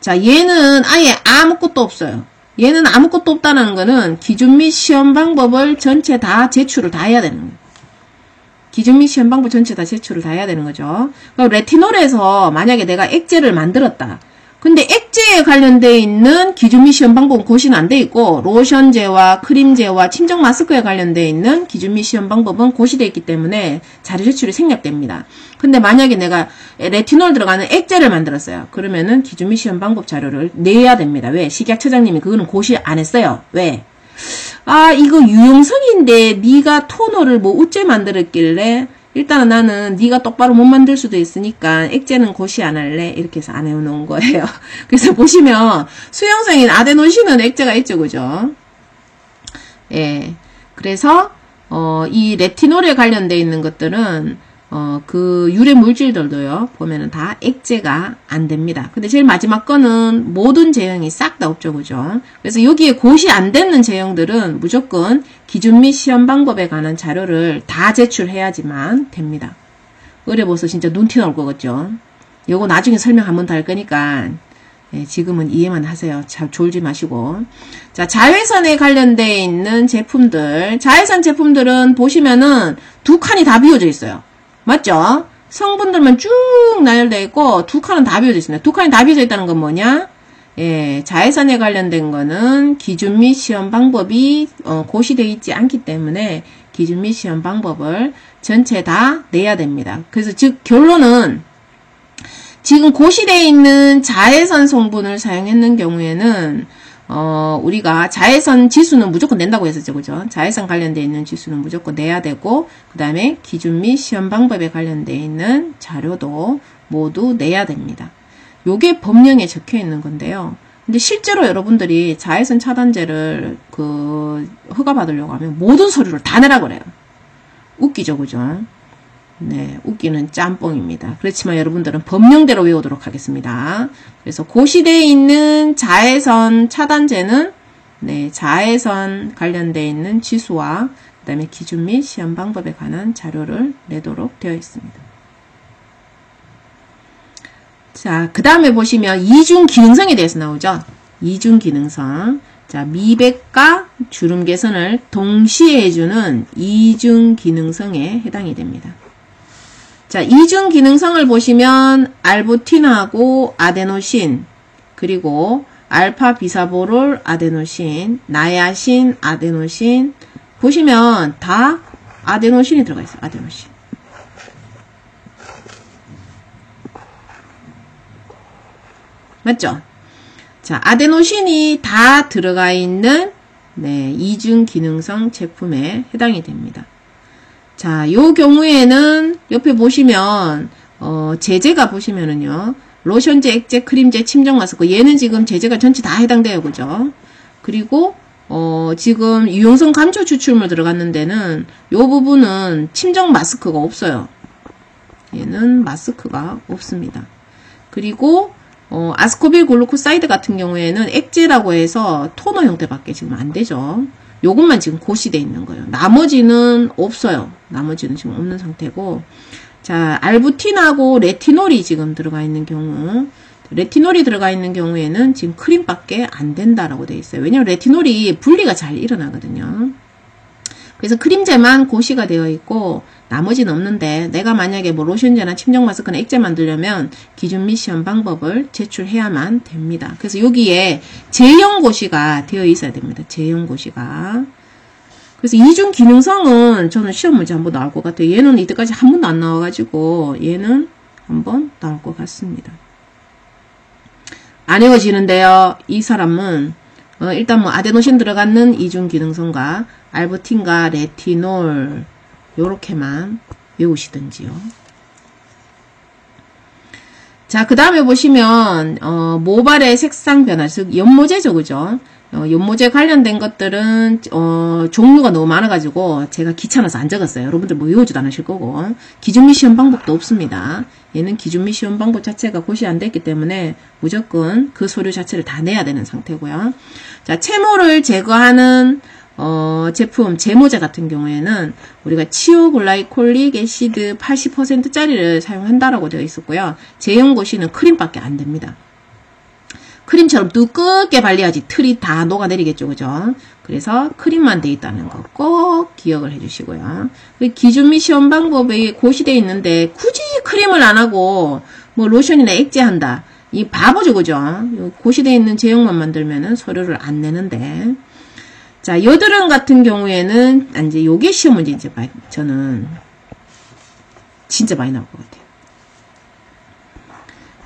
자, 얘는 아예 아무것도 없어요. 얘는 아무것도 없다는 거는 기준 및 시험 방법을 전체 다 제출을 다 해야 되는 거예요. 기준 및 시험 방법 전체 다 제출을 다 해야 되는 거죠. 그러니까 레티놀에서 만약에 내가 액제를 만들었다. 근데 액제에 관련되어 있는 기준 및 시험 방법은 고시는 안 돼 있고 로션제와 크림제와 침정 마스크에 관련되어 있는 기준 및 시험 방법은 고시되어 있기 때문에 자료 제출이 생략됩니다. 근데 만약에 내가 레티놀 들어가는 액제를 만들었어요. 그러면은 기준 및 시험 방법 자료를 내야 됩니다. 왜? 식약처장님이 그거는 고시 안 했어요. 왜? 아, 이거 유용성인데 네가 토너를 뭐 어째 만들었길래 일단은 나는 네가 똑바로 못 만들 수도 있으니까 액제는 고시 안 할래 이렇게 해서 안 해놓은 거예요. 그래서 보시면 수용성인 아데노신은 액제가 있죠, 그죠? 예, 그래서 이 레티놀에 관련되어 있는 것들은 그 유래 물질들도요 보면은 다 액제가 안 됩니다. 근데 제일 마지막 거는 모든 제형이 싹 다 없죠, 그죠? 그래서 여기에 고시 안 되는 제형들은 무조건 기준 및 시험 방법에 관한 자료를 다 제출해야지만 됩니다. 어려워서 진짜 눈티 나올 거겠죠. 요거 나중에 설명 한번 더 할 거니까 예, 지금은 이해만 하세요. 잘 졸지 마시고. 자, 자외선에 관련되어 있는 제품들, 자외선 제품들은 보시면은 두 칸이 다 비워져 있어요. 맞죠? 성분들만 쭉 나열되어 있고 두 칸은 다 비워져 있습니다. 두 칸이 다 비워져 있다는 건 뭐냐? 예, 자외선에 관련된 거는 기준 및 시험 방법이 고시되어 있지 않기 때문에 기준 및 시험 방법을 전체 다 내야 됩니다. 그래서 즉 결론은 지금 고시되어 있는 자외선 성분을 사용했는 경우에는 우리가 자외선 지수는 무조건 낸다고 했었죠. 그죠? 자외선 관련되어 있는 지수는 무조건 내야 되고 그 다음에 기준 및 시험 방법에 관련되어 있는 자료도 모두 내야 됩니다. 요게 법령에 적혀 있는 건데요. 근데 실제로 여러분들이 자외선 차단제를 허가받으려고 하면 모든 서류를 다 내라 그래요. 웃기죠, 그죠? 네, 웃기는 짬뽕입니다. 그렇지만 여러분들은 법령대로 외우도록 하겠습니다. 그래서 고시되어 있는 자외선 차단제는 네, 자외선 관련되어 있는 지수와 그 다음에 기준 및 시험 방법에 관한 자료를 내도록 되어 있습니다. 자, 그 다음에 보시면 이중 기능성에 대해서 나오죠. 이중 기능성. 자, 미백과 주름 개선을 동시에 해주는 이중 기능성에 해당이 됩니다. 자, 이중 기능성을 보시면 알부틴하고 아데노신, 그리고 알파 비사보롤 아데노신, 나야신 아데노신 보시면 다 아데노신이 들어가 있어요. 아데노신. 맞죠? 자, 아데노신이 다 들어가 있는 네, 이중 기능성 제품에 해당이 됩니다. 자, 요 경우에는 옆에 보시면 제재가 보시면은요. 로션제, 액제, 크림제, 침정 마스크 얘는 지금 제재가 전체 다 해당돼요. 그죠? 그리고 지금 유용성 감초 추출물 들어갔는 데는 요 부분은 침정 마스크가 없어요. 얘는 마스크가 없습니다. 그리고 아스코빌 글루코사이드 같은 경우에는 액제라고 해서 토너 형태밖에 지금 안 되죠. 요것만 지금 고시되어 있는 거예요. 나머지는 없어요. 나머지는 지금 없는 상태고. 자, 알부틴하고 레티놀이 지금 들어가 있는 경우, 레티놀이 들어가 있는 경우에는 지금 크림밖에 안 된다라고 되어 있어요. 왜냐면 레티놀이 분리가 잘 일어나거든요. 그래서 크림제만 고시가 되어 있고 나머지는 없는데 내가 만약에 뭐 로션제나 침정 마스크나 액제 만들려면 기준 및 시험 방법을 제출해야만 됩니다. 그래서 여기에 제형 고시가 되어 있어야 됩니다. 제형 고시가. 그래서 이중 기능성은 저는 시험 문제 한번 나올 것 같아요. 얘는 이때까지 한 번도 안 나와가지고 얘는 한번 나올 것 같습니다. 안 헤어지는데요. 이 사람은 일단 뭐 아데노신 들어가는 이중 기능성과 알부틴과 레티놀 요렇게만 외우시든지요. 자, 그 다음에 보시면 모발의 색상 변화, 즉 연모제죠, 그죠? 연모제 관련된 것들은 종류가 너무 많아가지고 제가 귀찮아서 안 적었어요. 여러분들 뭐 외우지도 않으실 거고. 기준 및 시험 방법도 없습니다. 얘는 기준 및 시험 방법 자체가 고시 안 됐기 때문에 무조건 그 서류 자체를 다 내야 되는 상태고요. 자, 채모를 제거하는 제품 제모제 같은 경우에는 우리가 치오글라이콜릭 애시드 80%짜리를 사용한다라고 되어 있었고요. 제형고시는 크림밖에 안 됩니다. 크림처럼 두껍게 발려야지 틀이 다 녹아내리겠죠, 그죠? 그래서 크림만 돼 있다는 거 꼭 기억을 해주시고요. 기준 및 시험 방법이 고시되어 있는데 굳이 크림을 안 하고 뭐 로션이나 액제한다. 이 바보죠, 그죠? 고시되어 있는 제형만 만들면은 서류를 안 내는데. 자, 여드름 같은 경우에는 이제 요게 시험 문제 이제 저는 진짜 많이 나올 것 같아요.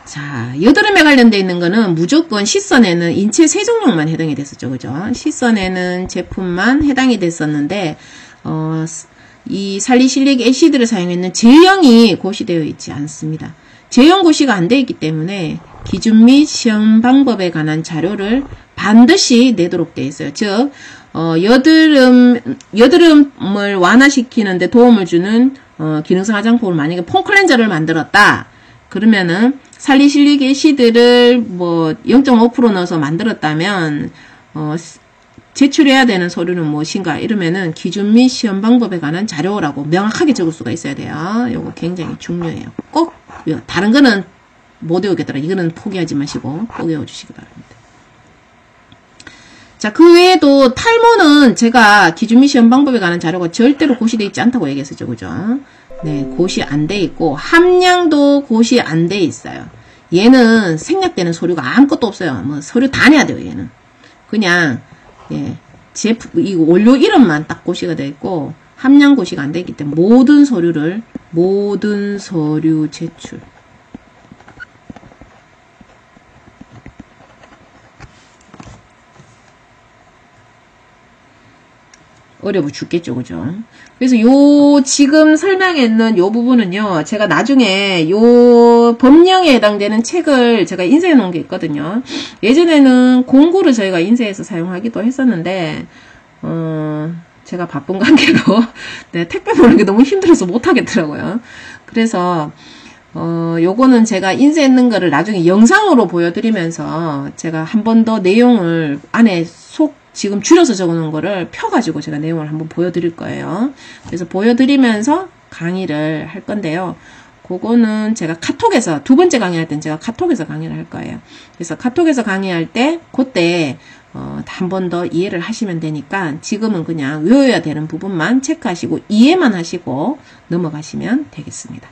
자, 여드름에 관련되어 있는 거는 무조건 씻어내는 인체 세정용만 해당이 됐었죠, 그죠? 씻어내는 제품만 해당이 됐었는데, 이 살리실릭 애시드를 사용했는 제형이 고시되어 있지 않습니다. 제형 고시가 안 되어 있기 때문에 기준 및 시험 방법에 관한 자료를 반드시 내도록 되어 있어요. 즉, 여드름을 완화시키는데 도움을 주는, 기능성 화장품을 만약에 폼 클렌저를 만들었다. 그러면은, 살리실릭 애시드를 뭐 0.5% 넣어서 만들었다면 제출해야 되는 서류는 무엇인가 이러면은 기준 및 시험 방법에 관한 자료라고 명확하게 적을 수가 있어야 돼요. 요거 굉장히 중요해요. 꼭 다른 거는 못 외우겠더라. 이거는 포기하지 마시고 꼭 외워주시기 바랍니다. 자, 그 외에도 탈모는 제가 기준 및 시험 방법에 관한 자료가 절대로 고시되어 있지 않다고 얘기했었죠. 그죠? 네, 고시 안 돼 있고 함량도 고시 안 돼 있어요. 얘는 생략되는 서류가 아무것도 없어요. 뭐 서류 다 내야 돼요. 얘는 그냥 제품 이 원료 이름만 딱 고시가 돼 있고 함량 고시가 안 돼 있기 때문에 모든 서류 제출. 어려워 죽겠죠, 그죠? 그래서 지금 설명했는 요 부분은요, 제가 나중에 요 법령에 해당되는 책을 제가 인쇄해 놓은 게 있거든요. 예전에는 공구를 저희가 인쇄해서 사용하기도 했었는데, 제가 바쁜 관계로, 네, 택배 보는 게 너무 힘들어서 못 하겠더라고요. 그래서, 요거는 제가 인쇄했는 거를 나중에 영상으로 보여드리면서 제가 한 번 더 내용을 안에 지금 줄여서 적어놓은 거를 펴가지고 제가 내용을 한번 보여드릴 거예요. 그래서 보여드리면서 강의를 할 건데요. 그거는 제가 카톡에서, 두 번째 강의할 땐 제가 카톡에서 강의를 할 거예요. 그래서 카톡에서 강의할 때, 그때, 한 번 더 이해를 하시면 되니까 지금은 그냥 외워야 되는 부분만 체크하시고 이해만 하시고 넘어가시면 되겠습니다.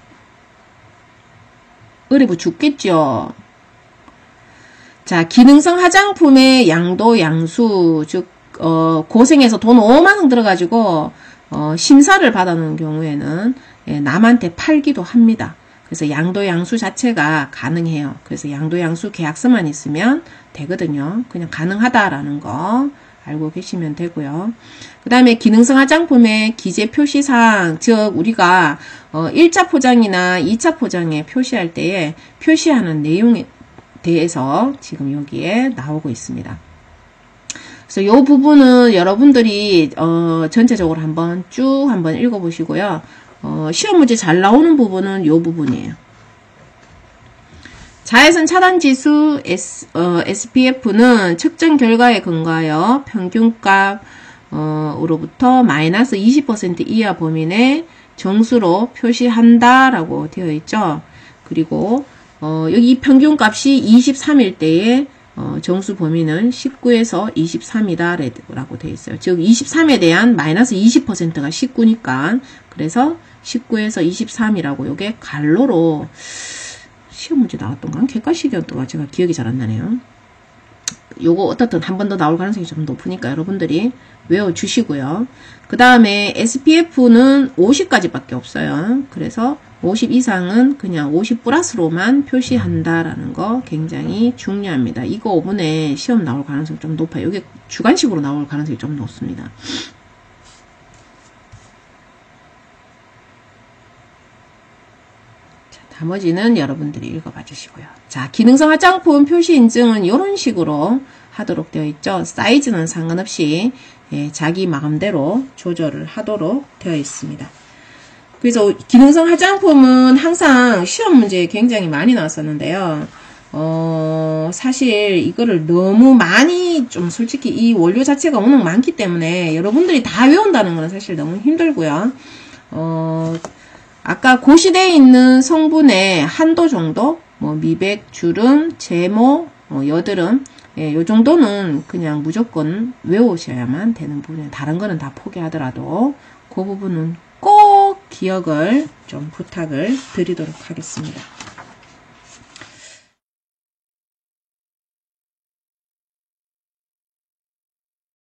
어려워 죽겠죠? 자, 기능성 화장품의 양도 양수, 즉 고생해서 돈 5만원 들어가지고 심사를 받아놓은 경우에는 남한테 팔기도 합니다. 그래서 양도 양수 자체가 가능해요. 그래서 양도 양수 계약서만 있으면 되거든요. 그냥 가능하다라는 거 알고 계시면 되고요. 그 다음에 기능성 화장품의 기재 표시사항, 즉 우리가 1차 포장이나 2차 포장에 표시할 때에 표시하는 내용에 대해서 지금 여기에 나오고 있습니다. 그래서 이 부분은 여러분들이 전체적으로 한번 쭉 한번 읽어보시고요. 시험 문제 잘 나오는 부분은 이 부분이에요. 자외선 차단 지수 SPF는 측정 결과에 근거하여 평균값으로부터 마이너스 20% 이하 범위 내 정수로 표시한다라고 되어 있죠. 그리고 여기 평균값이 23일 때에 정수 범위는 19에서 23이다 라고 되어 있어요. 즉 23에 대한 마이너스 20%가 19니까 그래서 19에서 23이라고 요게 갈로로 시험 문제 나왔던가? 객관식이었던가? 제가 기억이 잘 안 나네요. 요거 어떻든 한 번 더 나올 가능성이 좀 높으니까 여러분들이 외워주시고요. 그 다음에 SPF는 50까지밖에 없어요. 그래서 50 이상은 그냥 50 플러스로만 표시한다라는 거 굉장히 중요합니다. 이거 5분에 시험 나올 가능성이 좀 높아요. 이게 주관식으로 나올 가능성이 좀 높습니다. 나머지는 여러분들이 읽어봐 주시고요. 자, 기능성 화장품 표시 인증은 이런 식으로 하도록 되어 있죠. 사이즈는 상관없이 자기 마음대로 조절을 하도록 되어 있습니다. 그래서 기능성 화장품은 항상 시험 문제에 굉장히 많이 나왔었는데요. 사실 이거를 너무 많이 좀 솔직히 이 원료 자체가 워낙 많기 때문에 여러분들이 다 외운다는 건 사실 너무 힘들고요. 아까 고시되어 있는 성분의 한도 정도, 뭐 미백, 주름, 제모, 여드름, 요 정도는 그냥 무조건 외우셔야만 되는 부분이에요. 다른 거는 다 포기하더라도 그 부분은 꼭 기억을 좀 부탁을 드리도록 하겠습니다.